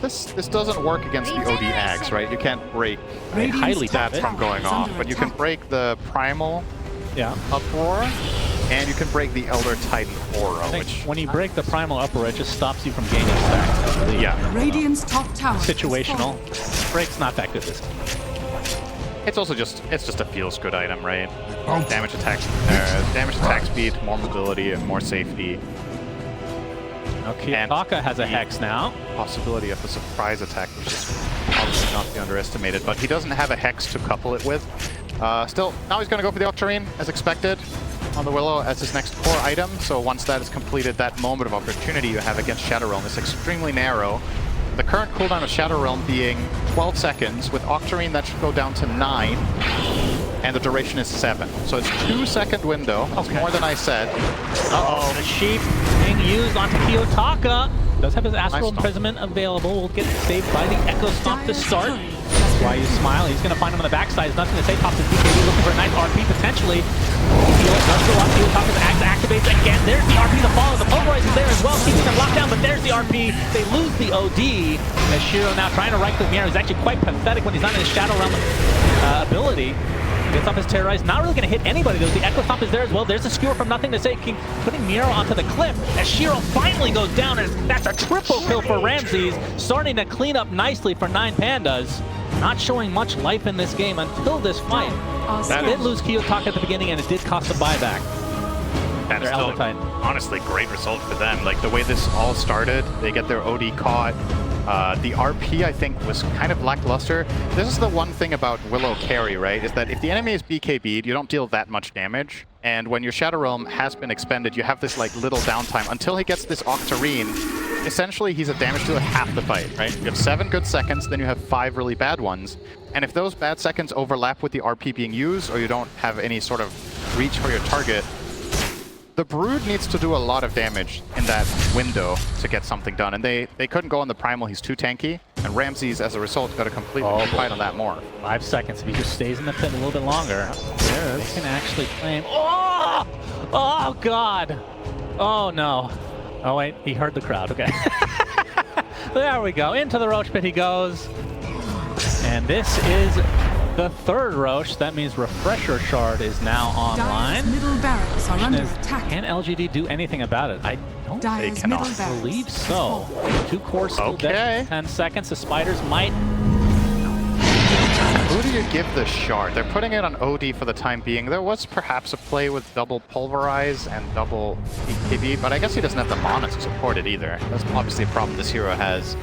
doesn't work against the OD Ags, right? You can't break highly stats from going off, but you can break the Primal Uproar, and you can break the Elder Titan Aura, which... When you break the Primal Uproar, it just stops you from gaining stacks, I believe. Yeah. Radiant's top tower. Situational. Break's not that good this time. It's also just a feels good item, right? Damage attack speed, more mobility, and more safety. Okay, Taka has a Hex now. Possibility of a surprise attack, which is obviously not to be underestimated, but he doesn't have a Hex to couple it with. Still, now he's going to go for the Octarine, as expected, on the Willow as his next core item. So once that is completed, that moment of opportunity you have against Shadow Realm is extremely narrow. The current cooldown of Shadow Realm being 12 seconds, with Octarine that should go down to 9, and the duration is 7. So it's 2-second window. That's more than I said. Uh-oh, the Sheep being used onto Kiyotaka. Does have his Astral Imprisonment available. Will get saved by the Echo Stomp to start. That's why you smile. He's going to find him on the backside. There's nothing to say. Pops his BKB, looking for a nice RP potentially. Does go up. Kiyotaka's Axe activates again. There's the RP to follow. The Pulverize is there as well, keeping them locked down, but there's the RP. They lose the OD. As Shiro now trying to right-click Miero. He's actually quite pathetic when he's not in his Shadow Realm ability. Gets up his Terrorize. Not really going to hit anybody, though. The Echo Stomp is there as well. There's a Skewer from Nothing to Say, putting Miero onto the cliff as Shiro finally goes down. That's a triple kill for Ramses. Starting to clean up nicely for 9 Pandas. Not showing much life in this game until this fight. That did lose Kiyotaka at the beginning, and it did cost a buyback. And it's still, honestly, great result for them. Like, the way this all started, they get their OD caught. The RP, I think, was kind of lackluster. This is the one thing about Willow carry, right? Is that if the enemy is BKB'd, you don't deal that much damage. And when your Shadow Realm has been expended, you have this like little downtime until he gets this Octarine. Essentially, he's a damage dealer half the fight, right? You have 7 good seconds, then you have 5 really bad ones. And if those bad seconds overlap with the RP being used, or you don't have any sort of reach for your target, the Brood needs to do a lot of damage in that window to get something done. And they couldn't go on the Primal, he's too tanky. And Ramses, as a result, got to completely fight on that more. 5 seconds. If he just stays in the pit a little bit longer, they can actually claim... Oh! Oh, God! Oh, no. Oh, wait. He heard the crowd. Okay. There we go. Into the Roach Pit he goes. And this is the third Roche. That means Refresher Shard is now online. Dire's middle barracks are under attack. Can LGD do anything about it? I don't Dire's cannot. middle barracks believe so. 2 cores still dead for 10 seconds. The Spiders might... Who do you give the shard? They're putting it on OD for the time being. There was perhaps a play with double Pulverize and double BKB, but I guess he doesn't have the mana to support it either. That's obviously a problem this hero has.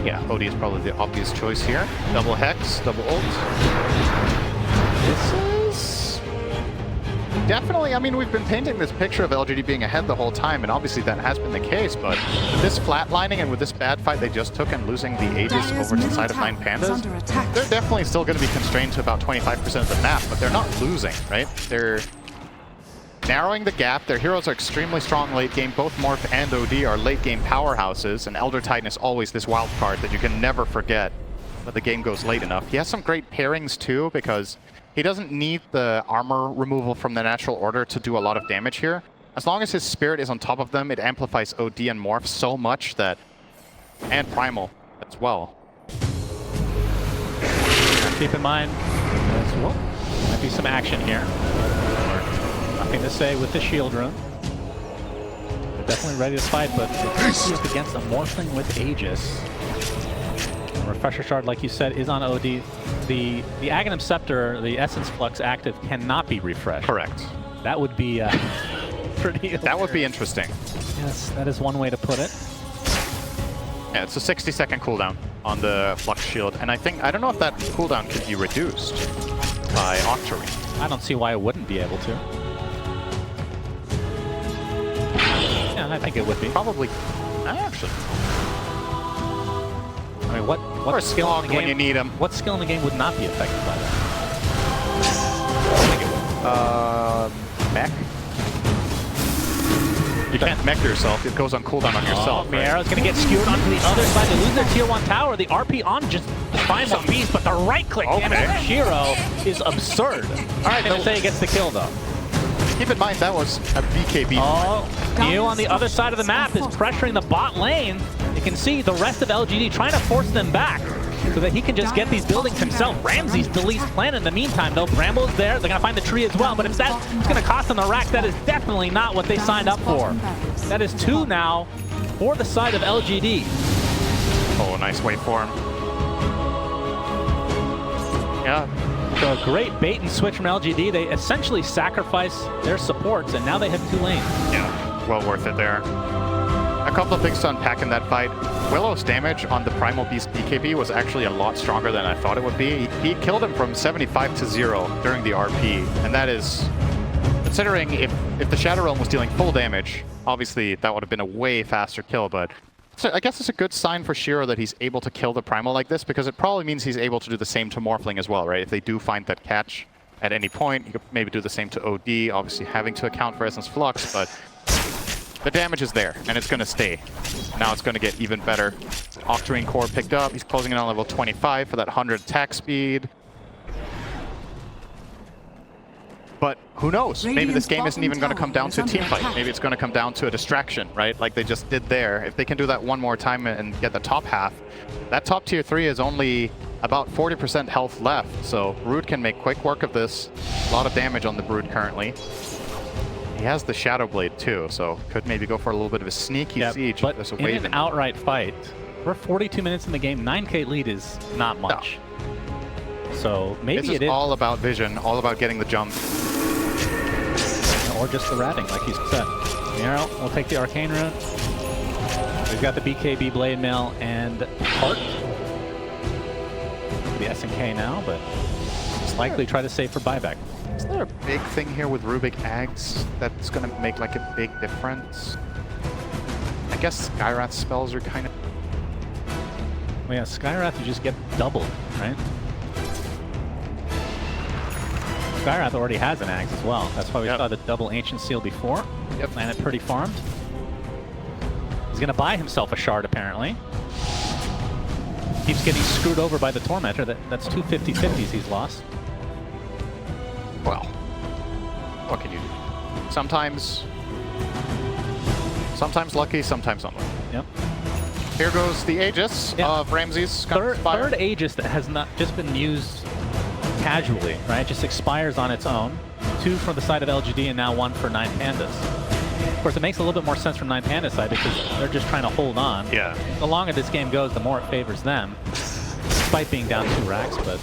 Yeah, OD is probably the obvious choice here. Double Hex, double ult. This is... definitely, I mean, we've been painting this picture of LGD being ahead the whole time, and obviously that has been the case, but with this flatlining and with this bad fight they just took and losing the Aegis over to the side of 9 Pandas, they're definitely still going to be constrained to about 25% of the map, but they're not losing, right? They're narrowing the gap. Their heroes are extremely strong late game. Both Morph and OD are late game powerhouses, and Elder Titan is always this wild card that you can never forget when the game goes late enough. He has some great pairings too, because he doesn't need the armor removal from the natural order to do a lot of damage here. As long as his spirit is on top of them, it amplifies OD and Morph so much that... and Primal as well. Keep in mind, might be some action here. Nothing to say with the shield rune. They're definitely ready to fight, but it's against a Morphling with Aegis. Refresher Shard, like you said, is on OD. The Aghanim Scepter, the Essence Flux active, cannot be refreshed. Correct. That would be pretty... That would be interesting. Yes, that is one way to put it. Yeah, it's a 60-second cooldown on the Flux Shield, and I don't know if that cooldown could be reduced by Octarine. I don't see why it wouldn't be able to. Yeah, I think it would be. Probably, actually. I mean, what skill in the game, when you need him? What skill in the game would not be affected by that? Mech. You can't mech yourself. It goes on cooldown on yourself. Miera's going to get skewered onto the other side. They lose their tier 1 tower. The RP on just finds a beast, but the right click damage Shiro is absurd. All right, then say he gets the kill though. Keep in mind that was a BKB. Oh, Mew on the other side of the map is pressuring the bot lane. You can see the rest of LGD trying to force them back so that he can just get these buildings himself. Ramsey's deletes plan in the meantime, though. Bramble's there. They're going to find the tree as well. But if that's going to cost them the rack, that is definitely not what they signed up for. That is 2 now for the side of LGD. Oh, nice waveform. Yeah. So a great bait and switch from LGD. They essentially sacrifice their supports, and now they have 2 lanes. Yeah, well worth it there. A couple of things to unpack in that fight. Willow's damage on the Primal Beast BKB was actually a lot stronger than I thought it would be. He killed him from 75 to 0 during the RP, and that is, considering if the Shadow Realm was dealing full damage, obviously that would have been a way faster kill, but so I guess it's a good sign for Shiro that he's able to kill the Primal like this, because it probably means he's able to do the same to Morphling as well, right? If they do find that catch at any point, he could maybe do the same to OD, obviously having to account for Essence Flux, but the damage is there, and it's going to stay. Now it's going to get even better. Octarine Core picked up. He's closing in on level 25 for that 100 attack speed. But who knows? Maybe this game isn't even going to come down to a team fight. Maybe it's going to come down to a distraction, right? Like they just did there. If they can do that one more time and get the top half, that top tier 3 is only about 40% health left. So Brood can make quick work of this. A lot of damage on the Brood currently. He has the Shadow Blade too, so could maybe go for a little bit of a sneaky siege. But there's a in wave an outright fight, we're 42 minutes in the game. 9k lead is not much. No. So maybe it is all about vision, all about getting the jump. Or just the ratting, like you said. Miero will take the Arcane Rune. We've got the BKB Blade Mail and Heart. The SNK now, but it's likely try to save for buyback. Is there a big thing here with Rubick Ags that's going to make like a big difference? I guess Skywrath spells are kind of... Well, yeah, Skywrath you just get doubled, right? Skywrath already has an Axe as well. That's why we saw the double Ancient Seal before. Yep. Landed pretty farmed. He's going to buy himself a shard, apparently. Keeps getting screwed over by the Tormentor. That's 2 50/50s he's lost. Well, what can you do? Sometimes lucky, sometimes unlucky. Yep. Here goes the Aegis of Ramses. Third Aegis that has not just been used casually, right? It just expires on its own. 2 for the side of LGD and now 1 for 9 Pandas. Of course, it makes a little bit more sense from 9 Pandas side because they're just trying to hold on. Yeah. The longer this game goes, the more it favors them, despite being down 2 racks. But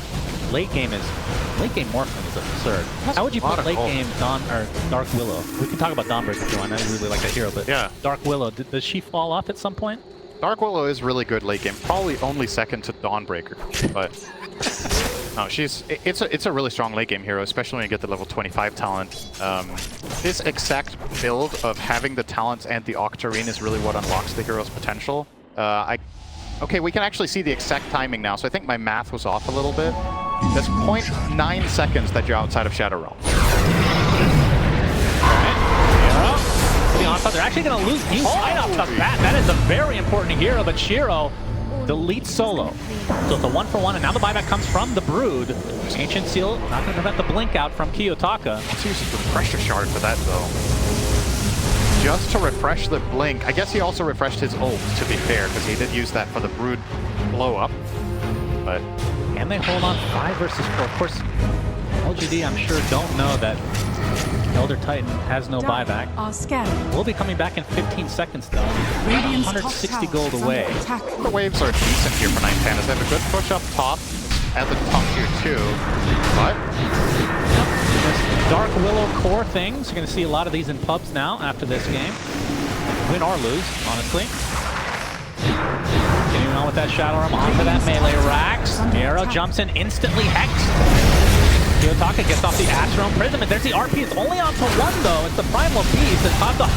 late game Morphling is absurd. How would you put late game Dark Willow? We can talk about Dawnbreaker if you want. I really like that hero, but yeah. Dark Willow, does she fall off at some point? Dark Willow is really good late game. Probably only second to Dawnbreaker, but no, it's a really strong late game hero, especially when you get the level 25 talent. This exact build of having the talents and the Octarine is really what unlocks the hero's potential. Okay, we can actually see the exact timing now, so I think my math was off a little bit. That's 0.9 seconds that you're outside of Shadow Realm. They're actually going to lose you right off the bat. That is a very important hero, but Shiro deletes solo. So it's a 1-for-1, and now the buyback comes from the Brood. Ancient Seal not going to prevent the blink out from Kiyotaka. Let's use the Refresher Shard for that, though. Just to refresh the blink. I guess he also refreshed his ult, to be fair, because he did use that for the Brood blow-up. But can they hold on 5 versus 4? Of course, LGD, I'm sure, don't know that Elder Titan has no buyback. We'll be coming back in 15 seconds, though. 160 gold away. The waves are decent here for 9 Pandas. They have a good push up top at the top tier 2. But this Dark Willow core things, you're going to see a lot of these in pubs now after this game. Win or lose, honestly. Continuing on with that Shadow Realm onto that melee racks. Arrow jumps in, instantly hexed. Kiyotaka gets off the Astral Imprisonment. There's the RP. It's only onto 1, though. It's the Primal Beast. It's popped off.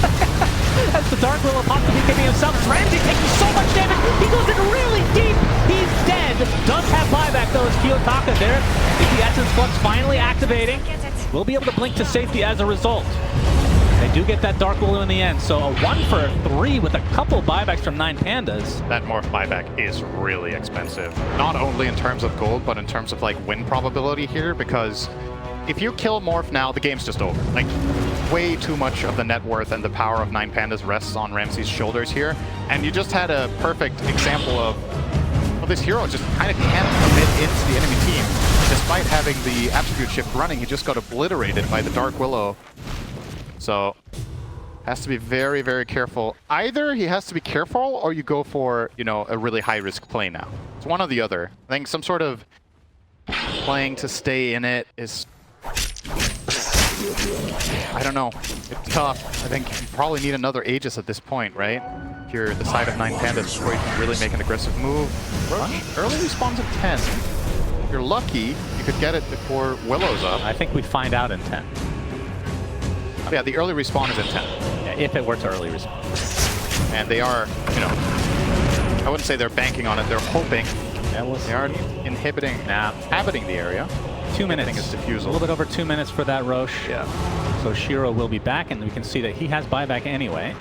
As the Dark Willow pops up, he's giving himself. Ramsey taking so much damage. He goes in really deep. He's dead. Does have buyback, though, as Kiyotaka there. The Essence Flux finally activating. We'll be able to blink to safety as a result. They do get that Dark Willow in the end, so a 1-for-3 with a couple buybacks from 9 Pandas. That Morph buyback is really expensive. Not only in terms of gold, but in terms of like win probability here, because if you kill Morph now, the game's just over. Like, way too much of the net worth and the power of 9 Pandas rests on Ramses' shoulders here, and you just had a perfect example of this hero just kind of can't commit into the enemy team. Despite having the Attribute Shift running, he just got obliterated by the Dark Willow. So, has to be very, very careful. Either he has to be careful, or you go for, you know, a really high-risk play now. It's one or the other. I think some sort of playing to stay in it is... I don't know. It's tough. I think you probably need another Aegis at this point, right? If you're the side of 9 Pandas before you can really make an aggressive move. Early respawns at 10. If you're lucky, you could get it before Willow's up. I think we find out in 10. Yeah, the early respawn is in 10. Yeah, if it were to early respawn. And they are, you know, I wouldn't say they're banking on it, they're hoping. Yeah, they are inhibiting the area. 2 minutes. I think it's diffusal. A little bit over 2 minutes for that Roche. Yeah. So Shiro will be back, and we can see that he has buyback anyway.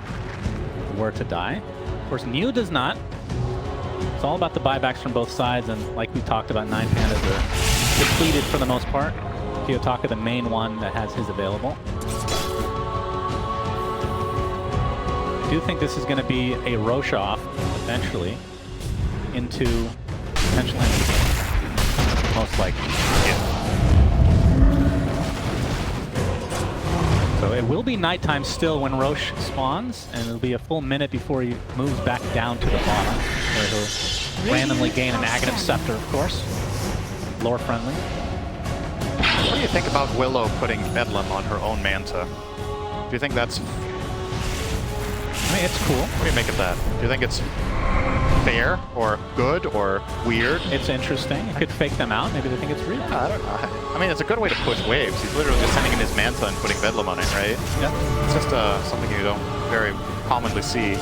Were to die. Of course, Mew does not. It's all about the buybacks from both sides, and like we talked about, 9 Pandas are depleted for the most part. Kiyotaka, the main one that has his available. I do think this is going to be a Roche off eventually into potential end of the game. Most likely. Yeah. So it will be nighttime still when Roche spawns, and it'll be a full minute before he moves back down to the bottom, where he'll randomly gain an Aghanim Scepter, of course. Lore friendly. What do you think about Willow putting Bedlam on her own Manta? Do you think that's... I mean, it's cool. What do you make of that? Do you think it's fair, or good, or weird? It's interesting. It could fake them out. Maybe they think it's real. I don't know. I mean, it's a good way to push waves. He's literally just sending in his Manta and putting Bedlam on it, right? Yeah. It's just something you don't very commonly see. I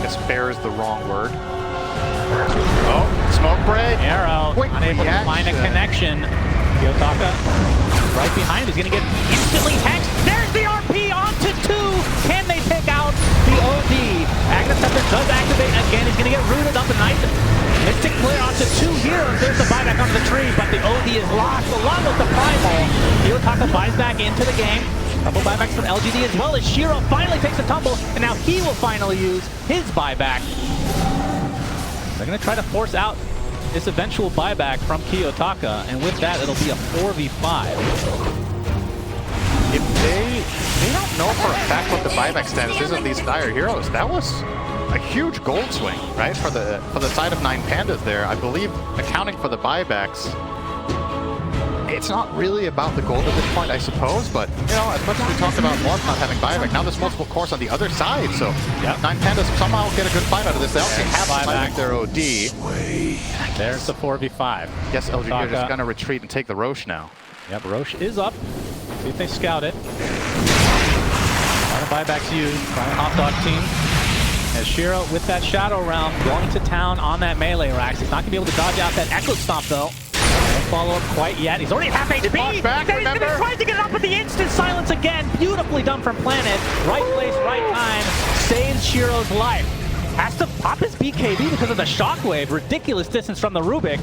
guess fair is the wrong word. Oh, smoke break. Arrow, Quick unable to find a connection. Kiyotaka right behind. He's going to get instantly hexed. There's the RP onto 2. Can they take out the OD? Aghanim Scepter does activate again. He's going to get rooted up the night. Mystic Flare onto 2 heroes. There's the buyback onto the tree, but the OD is lost along with the Primal. Kiyotaka buys back into the game. Couple buybacks from LGD as well as Shiro finally takes a tumble, and now he will finally use his buyback. They're going to try to force out this eventual buyback from Kiyotaka, and with that, it'll be a 4v5. If they don't know for a fact what the buyback status is of these Dire Heroes, that was a huge gold swing, right? For the side of 9 Pandas there. I believe accounting for the buybacks, it's not really about the gold at this point, I suppose, but, you know, as much as we talked about Morph not having buyback, now there's multiple cores on the other side, so 9 Pandas somehow get a good fight out of this. They also have to buyback their OD. There's the 4v5. Yes, LGD are just going to retreat and take the Roche now. Yep, Roche is up. See if they scout it. A lot of buybacks used by the Hot Dog team. As Shiro with that Shadow Realm going to town on that melee racks. He's not going to be able to dodge out that Echo Stomp though. Don't follow up quite yet. He's already at half HP. Back, then he's going to try to get it up with the instant silence again. Beautifully done from Planet. Right place, right time. Saves Shiro's life. Has to pop his BKB because of the shockwave. Ridiculous distance from the Rubick.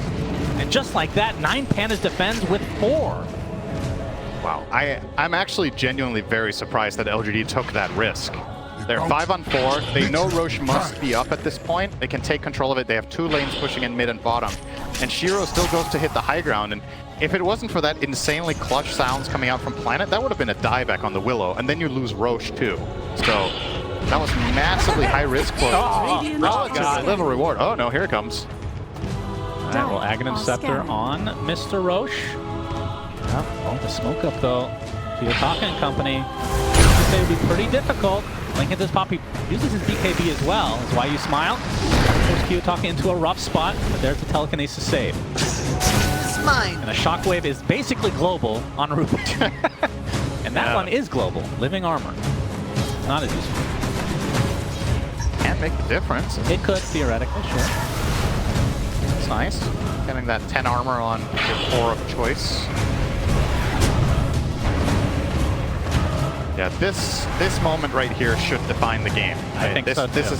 And just like that, 9 Pandas defends with 4. Wow. I'm actually genuinely very surprised that LGD took that risk. They're 5-on-4. They know Roche must be up at this point. They can take control of it. They have 2 lanes pushing in mid and bottom. And Shiro still goes to hit the high ground. And if it wasn't for that insanely clutch sounds coming out from Planet, that would have been a dieback on the Willow. And then you lose Roche too. So that was massively high risk for relatively little reward. Oh no, here it comes. All right, well, Aghanim Scepter on Mr. Roche. Oh, the smoke up though. Kiyotaka and company. I say it would be pretty difficult. Link at this pop, he uses his BKB as well. That's why you smile. Push Kiyotaka into a rough spot, but there's the telekinesis save. Mine. And a shockwave is basically global on Rubick. And that one is global. Living armor. Not as useful. Can't make a difference. It could, theoretically, sure. It's nice. Getting that 10 armor on your core of choice. Yeah, this moment right here should define the game. I think this, so, too. This is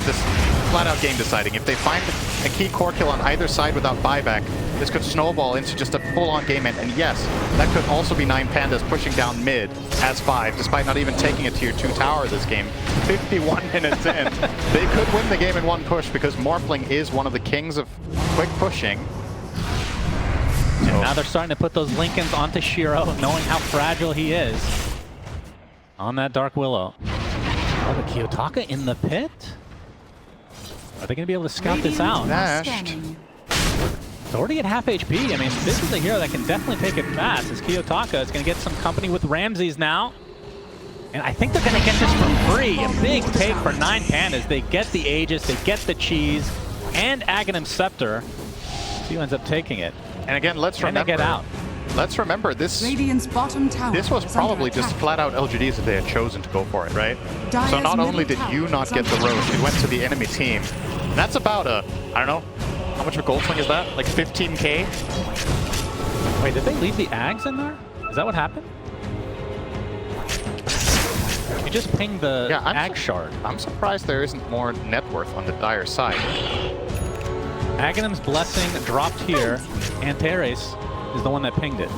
flat-out game deciding. If they find a key core kill on either side without buyback, this could snowball into just a full-on game end. And yes, that could also be 9 Pandas pushing down mid as 5, despite not even taking a tier 2 tower this game. 51 minutes in. They could win the game in one push because Morphling is one of the kings of quick pushing. And now they're starting to put those Lincolns onto Shiro, knowing how fragile he is. On that Dark Willow. Oh, the Kiyotaka in the pit? Are they going to be able to scout this out? Dashed. It's already at half HP. I mean, this is a hero that can definitely take it fast. As Kiyotaka is going to get some company with Ramses now. And I think they're going to get this for free. A big take for 9 Pandas. They get the Aegis, they get the cheese, and Aghanim Scepter. He ends up taking it. And again, let's remember. And they get out. Let's remember this. Radiant's bottom tower This was is under probably just attack. flat out LGDs if they had chosen to go for it, right? Dire's So not only middle did you tower not is get the under Roche, attack. it went to the enemy team. And that's about a, I don't know, how much of a gold swing is that? Like 15K? Wait, did they leave the Ags in there? Is that what happened? You just pinged the Ag shard. I'm surprised there isn't more net worth on the Dire side. Aghanim's Blessing dropped here, and Teres is the one that pinged it.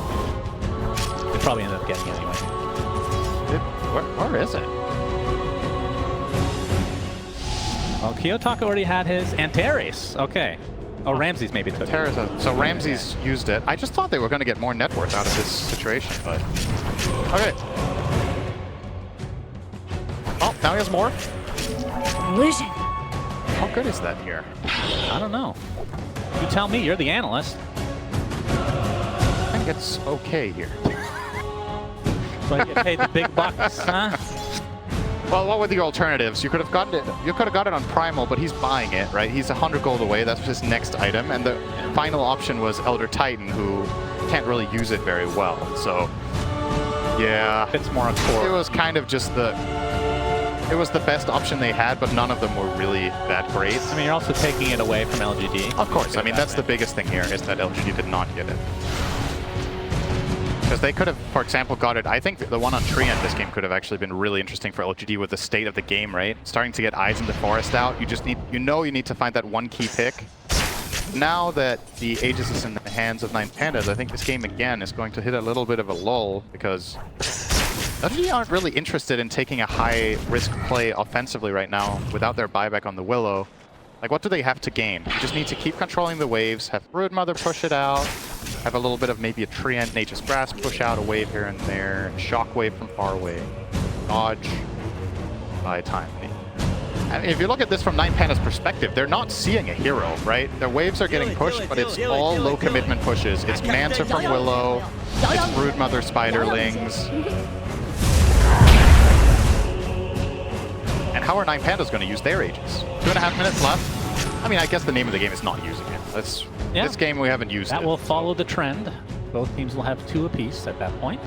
They probably ended up getting it anyway. Where is it? Well, Kiyotaka already had his, and Teres. Okay. Oh, Ramses maybe took it. So Ramses used it. I just thought they were going to get more net worth out of this situation, but... Okay. Oh, now he has more? Collision. How good is that here? I don't know. You tell me, you're the analyst. I think it's okay here. So you get paid the big bucks, huh? Well, what were the alternatives? You could have gotten it. You could have got it on Primal, but he's buying it, right? He's 100 gold away. That's his next item, and the final option was Elder Titan, who can't really use it very well. So, yeah, It's more a core. it was kind of just the. It was the best option they had, but none of them were really that great. I mean, you're also taking it away from LGD. Of course, I mean that's the biggest thing here is that LGD did not get it. Because they could have, for example, got it. I think the one on Treant this game could have actually been really interesting for LGD with the state of the game, right? Starting to get Eyes in the Forest out, you just need, you need to find that one key pick. Now that the Aegis is in the hands of 9 Pandas, I think this game again is going to hit a little bit of a lull because LGD aren't really interested in taking a high-risk play offensively right now without their buyback on the Willow. Like, what do they have to gain? You just need to keep controlling the waves, have Broodmother push it out, have a little bit of maybe a Treant, Nature's Grasp push out a wave here and there, Shockwave from far away, dodge, buy time. I mean, if you look at this from 9Panda's perspective, they're not seeing a hero, right? Their waves are getting pushed, but it's all low commitment pushes. It's Manta from Willow, it's Broodmother Spiderlings. And how are 9Pandas going to use their Aegis? 2.5 minutes left. I mean, I guess the name of the game is not using it. This game we haven't used it. That will follow the trend. Both teams will have 2 apiece at that point.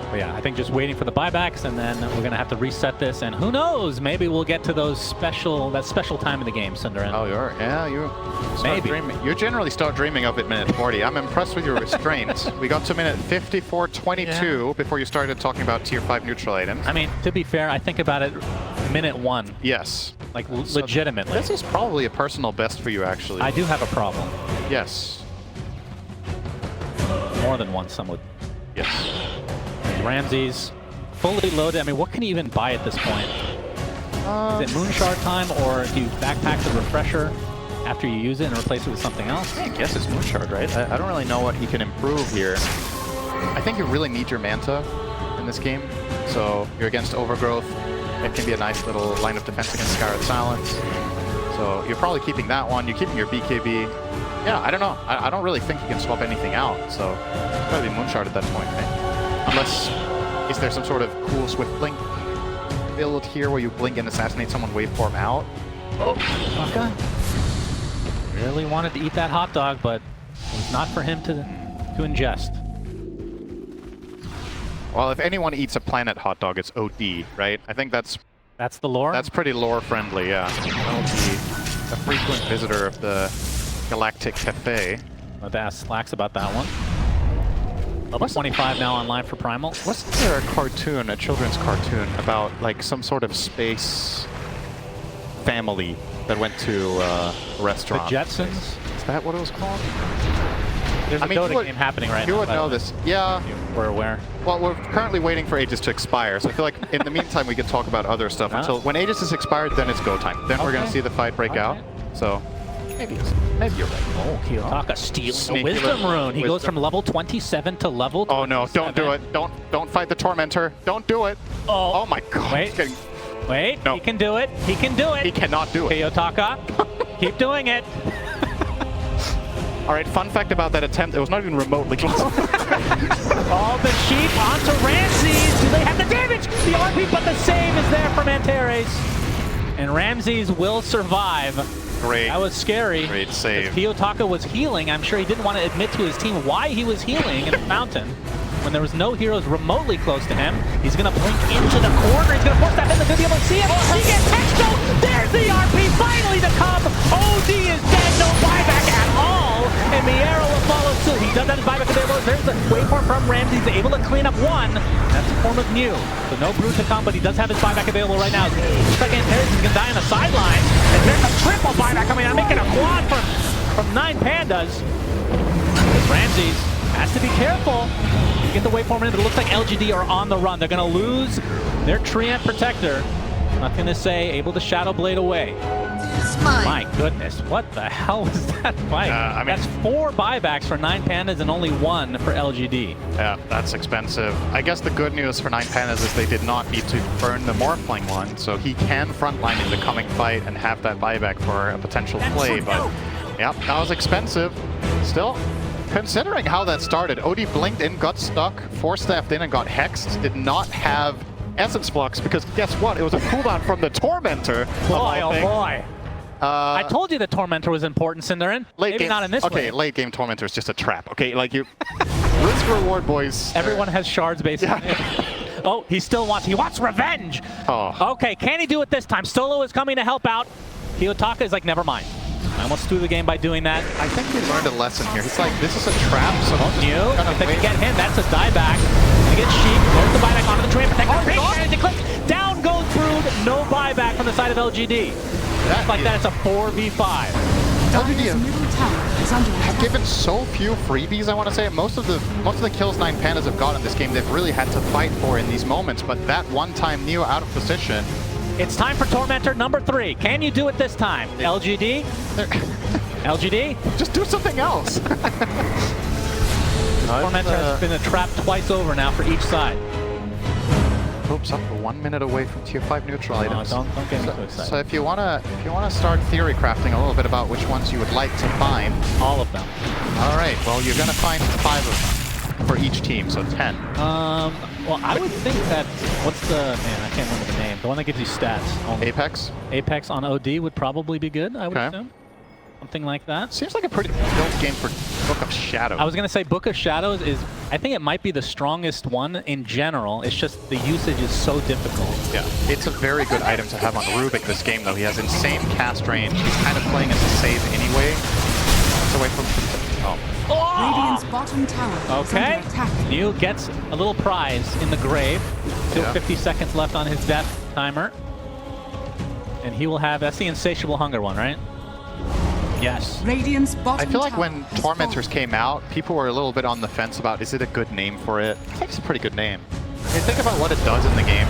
But yeah, I think just waiting for the buybacks, and then we're going to have to reset this, and who knows, maybe we'll get to that special time in the game, Cinderin. Oh, you start dreaming. You generally start dreaming of it minute 40. I'm impressed with your restraint. We got to minute 54:22 before you started talking about tier 5 neutral items. I mean, to be fair, I think about it minute 1. Yes. Like, so legitimately. This is probably a personal best for you, actually. I do have a problem. Yes. More than one, some would. Yes. Ramses, fully loaded. I mean, what can he even buy at this point? Is it Moonshard time, or do you backpack the refresher after you use it and replace it with something else? I guess it's Moonshard, right? I don't really know what he can improve here. I think you really need your Manta in this game. So you're against Overgrowth. It can be a nice little line of defense against Scarlet Silence. So you're probably keeping that one. You're keeping your BKB. Yeah, I don't know. I don't really think you can swap anything out. So it's gotta be Moonshard at that point, right? Unless, is there some sort of cool Swift Blink build here where you blink and assassinate someone waveform out? Okay. Really wanted to eat that hot dog, but it was not for him to ingest. Well, if anyone eats a planet hot dog, it's OD, right? I think that's the lore? That's pretty lore friendly, yeah. OD, a frequent visitor of the Galactic Cafe. I'll have to ask Slacks about that one. Level 25 now online for Primal. Wasn't there a cartoon, a children's cartoon, about like some sort of space family that went to a restaurant? The Jetsons? Is that what it was called? There's a Dota game happening right now. You would know this. Yeah. We're aware. Well, we're currently waiting for Aegis to expire, so I feel like in the meantime we can talk about other stuff until when Aegis is expired, then it's go time. Then we're going to see the fight break out. So maybe you're right. Oh, Kiyotaka steals the Wisdom Rune. He goes from level 27 to level 27. Oh no, don't do it. Don't fight the Tormentor. Don't do it. Oh my god. Wait, no. He can do it. He can do it. He cannot do it. Kiyotaka, keep doing it. All right, fun fact about that attempt, it was not even remotely close. All the sheep onto Ramses. Do they have the damage? The RP, but the save is there from Antares. And Ramses will survive. Great. That was scary. Great save. Kiyotaka was healing. I'm sure he didn't want to admit to his team why he was healing in the fountain when there was no heroes remotely close to him. He's going to blink into the corner. He's going to force that in. They're going to be able to see it. He gets Hexo. There's the RP finally to come. OD is dead. No buyback at all. And Miera will follow suit. He does have his buyback available. There's the waveform from Ramsey. He's able to clean up one. That's a form of Mew. So no Brood to come, but he does have his buyback available right now. Looks like Antares is going to die on the sideline. And there's a triple buyback coming out, making a quad from 9Pandas. Ramses has to be careful. Get the waveform in, but it looks like LGD are on the run. They're going to lose their Treant Protector. Nothing to say, able to Shadow Blade away. My goodness, what the hell was that fight? I mean, that's 4 buybacks for 9Pandas and only 1 for LGD. Yeah, that's expensive. I guess the good news for 9Pandas is they did not need to burn the Morphling one, so he can frontline in the coming fight and have that buyback for a potential play, but yeah, that was expensive. Still, considering how that started, OD blinked in, got stuck, 4-staffed in and got hexed, did not have Essence Flux because guess what? It was a cooldown from the Tormentor. Boy, oh boy. I told you the Tormentor was important, Cinderin. Maybe not in this way. Okay, late game Tormentor is just a trap. Okay, like you... risk reward, boys. Everyone has shards, basically. Yeah. Oh, he wants revenge! Oh. Okay, can he do it this time? Stolo is coming to help out. Kiyotaka is like, never mind. I almost threw the game by doing that. I think he learned a lesson here. He's like, this is a trap, so if they can get him, that's a dieback. They get Sheep, there's the buyback onto the Treant Protector. Down goes Brood, no buyback from the side of LGD. Just like that, it's a 4v5. Dire's middle tower is under I've attack. given so few freebies, I want to say. Most of the kills 9 Pandas have got in this game, they've really had to fight for in these moments, but that one time Neo out of position. It's time for Tormentor number 3. Can you do it this time? LGD? LGD? Just do something else. Tormentor has been a trap twice over now for each side. Oops, up to 1 minute away from tier 5 neutral items. Don't get me too excited. So if you wanna start theory crafting a little bit about which ones you would like to find. All of them. All right, well you're gonna find 5 of them for each team, so 10. Well, I would think that, what's the, man, I can't remember the name. The one that gives you stats. Only. Apex? Apex on OD would probably be good, I would assume. Something like that. Seems like a pretty built game for Book of Shadows. I was going to say Book of Shadows is, I think it might be the strongest one in general. It's just the usage is so difficult. Yeah, it's a very good item to have on Rubick this game, though. He has insane cast range. He's kind of playing as a save anyway. It's away from... Radiant's bottom tower is Okay. under attack. New gets a little prize in the grave. Still 50 seconds left on his death timer. And he will have, that's the insatiable hunger one, right? Yes. Radiant's bottom I feel like tower when is Tormentors falling. came out, people were a little bit on the fence about, is it a good name for it? I think it's a pretty good name. I mean, think about what it does in the game.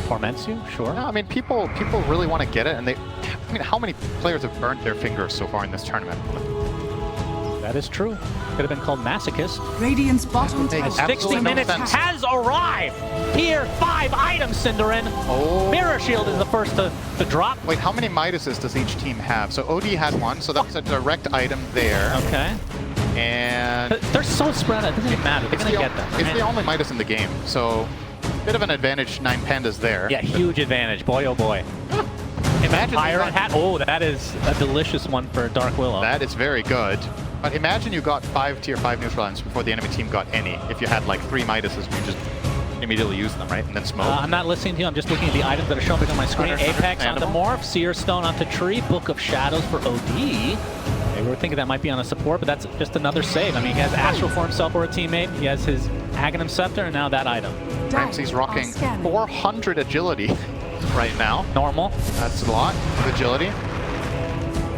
Torments you? Sure. No, I mean, people really want to get it, and they... I mean, how many players have burnt their fingers so far in this tournament? That is true. Could have been called Masochist. Radiant's bottom That tower makes And absolutely 60 no minutes sense. has arrived! Tier 5 item, Cinderin! Oh. Mirror Shield is the first to drop. Wait, how many Midases does each team have? So OD has one, so that's a direct item there. Okay. And They're so spread out, it doesn't even matter. They're going to get them. It's right? the only Midas in the game, so bit of an advantage 9 Pandas there. Yeah, huge advantage. Boy, oh boy. Imagine Pirate hat. Oh, that is a delicious one for Dark Willow. that is very good. But imagine you got 5 tier 5 neutral items before the enemy team got any. If you had like 3 Midases, you just immediately use them, right? And then smoke. I'm not listening to you. I'm just looking at the items that are showing on my screen. Apex onto Animal. Morph, Seer Stone onto Tree, Book of Shadows for OD. Maybe we were thinking that might be on a support, but that's just another save. I mean, he has Astral for himself or a teammate. He has his Aghanim Scepter, and now that item. Ramsey's rocking 400 agility right now. Normal. That's a lot of agility.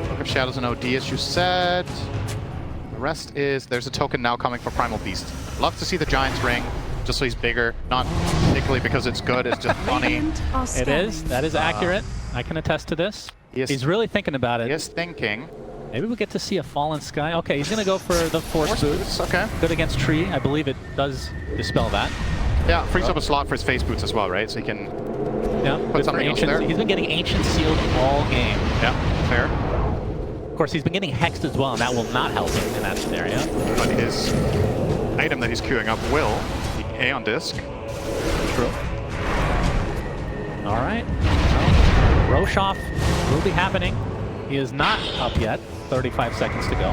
Book of Shadows and OD, as you said. The rest is, there's a token now coming for Primal Beast. Love to see the Giant's Ring, just so he's bigger. Not particularly because it's good, it's just funny. Radiant are It scanning. is. That is accurate. I can attest to this. Yes. He's really thinking about it. He is thinking. Maybe we'll get to see a Fallen Sky. Okay, he's going to go for the Force Boots. Okay. Good against Tree. I believe it does dispel that. Yeah, frees up a slot for his face boots as well, right? So he can... Yeah, good for something else Ancient. there. He's been getting Ancient Sealed all game. Yeah, fair. Of course, he's been getting Hexed as well, and that will not help him in that scenario. But his item that he's queuing up will, the Aeon Disc. True. All right. Well, Roshoff will be happening. He is not up yet. 35 seconds to go.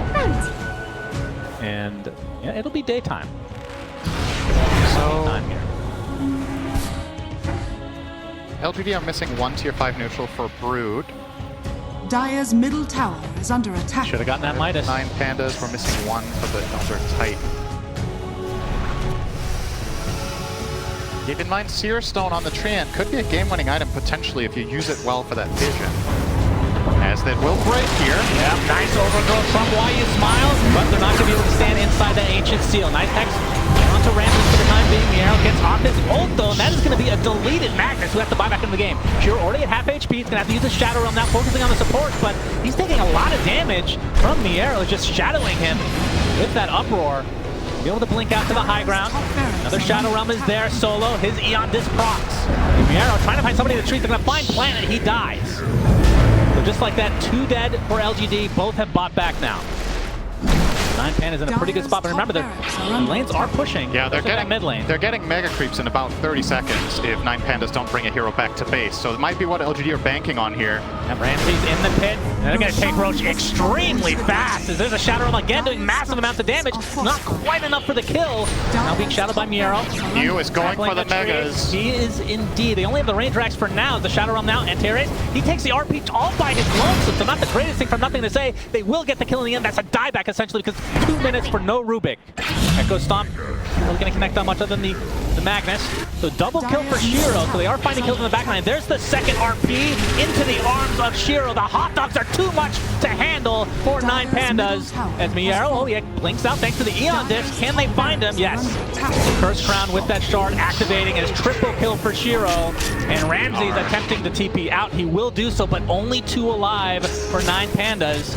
And yeah, it'll be daytime. So, Time here. LGD are missing 1 tier 5 neutral for Brood. Dire's middle tower is under attack. Should have gotten that Midas. 9 Pandas, we're missing 1 for the Elder Titan. Keep in mind, Seer Stone on the Treant could be a game-winning item potentially if you use it well for that vision. As that will break here. Yeah, nice overgrowth from YU Smiles, but they're not going to be able to stand inside that Ancient Seal. Nice hex onto Ramses for the time being. The arrow gets off his ult though, and that is going to be a deleted Magnus who has to buy back into the game. Sure, already at half HP, he's going to have to use the Shadow Realm now, focusing on the support, but he's taking a lot of damage from the arrow, just shadowing him with that uproar. Be able to blink out to the high ground. Another Shadow Realm is there, solo. His Eon Disc procs. Miero trying to find somebody in the trees. They're going to find Planet. He dies. So just like that, 2 dead for LGD. Both have bought back now. 9 Pandas in a pretty good spot, but remember, the lanes are pushing. Yeah, they're Look at that getting mid lane. They're getting mega creeps in about 30 seconds if 9 Pandas don't bring a hero back to base. So it might be what LGD are banking on here. And Ramsey's in the pit. They're going to take Roach extremely fast as there's a Shadow Realm again doing massive amounts of damage. Not quite enough for the kill. Now being shadowed by Miero. Yu is going for the Tackling megas. trees. He is indeed. They only have the range racks for now. The Shadow Realm now. And Teres, he takes the RP all by his lonesome. So not the greatest thing for nothing to say. They will get the kill in the end. That's a dieback essentially because 2 minutes for no Rubick. Echo Stomp Not going to connect on much other than the Magnus. So double kill for Shiro, so they are finding kills in the backline. There's the second RP into the arms of Shiro. The hot dogs are too much to handle for 9 Pandas. As Miero, oh yeah, blinks out thanks to the Eon Disc. Can they find him? Yes. Curse Crown with that shard activating as triple kill for Shiro. And Ramsey's attempting to TP out. He will do so, but only 2 alive for 9 Pandas.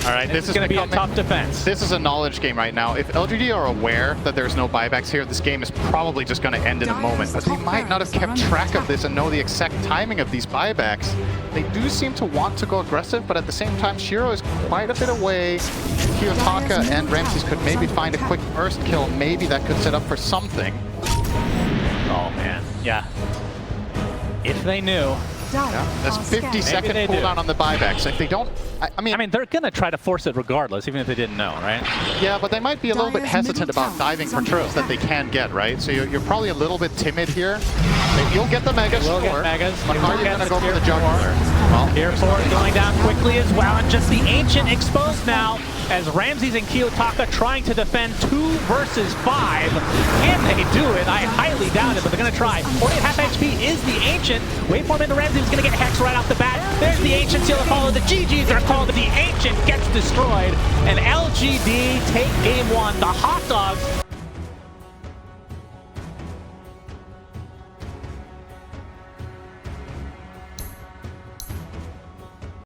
All right, this is going to be a tough defense. This is a knowledge game right now. If LGD are aware that there's no buybacks here, this game is probably just going to end in a moment. But they might not have kept track of this and know the exact timing of these buybacks. They do seem to want to go aggressive, but at the same time, Shiro is quite a bit away. Kiyotaka and Ramses could maybe find a quick burst kill. Maybe that could set up for something. Oh, man. Yeah. If they knew. Yeah, there's 50-second cooldown on the buybacks. If they don't, I mean, they're gonna try to force it regardless, even if they didn't know, right? Yeah, but they might be a little bit hesitant about diving for turrets that they can get, right? So you're probably a little bit timid here. You'll get the Megas, We'll get Megas. but are you gonna go for the jugular? Well, Tier 4 going down quickly as well, and just the Ancient exposed now as Ramses and Kiyotaka trying to defend 2 versus 5. Can they do it? I highly doubt it, but they're gonna try. 40.5 HP is the Ancient. Wait for him into Ramses. He's going to get Hex right off the bat. There's the Ancient seal to follow. The GGs are called, but the Ancient gets destroyed. And LGD take game 1. The Hot Dogs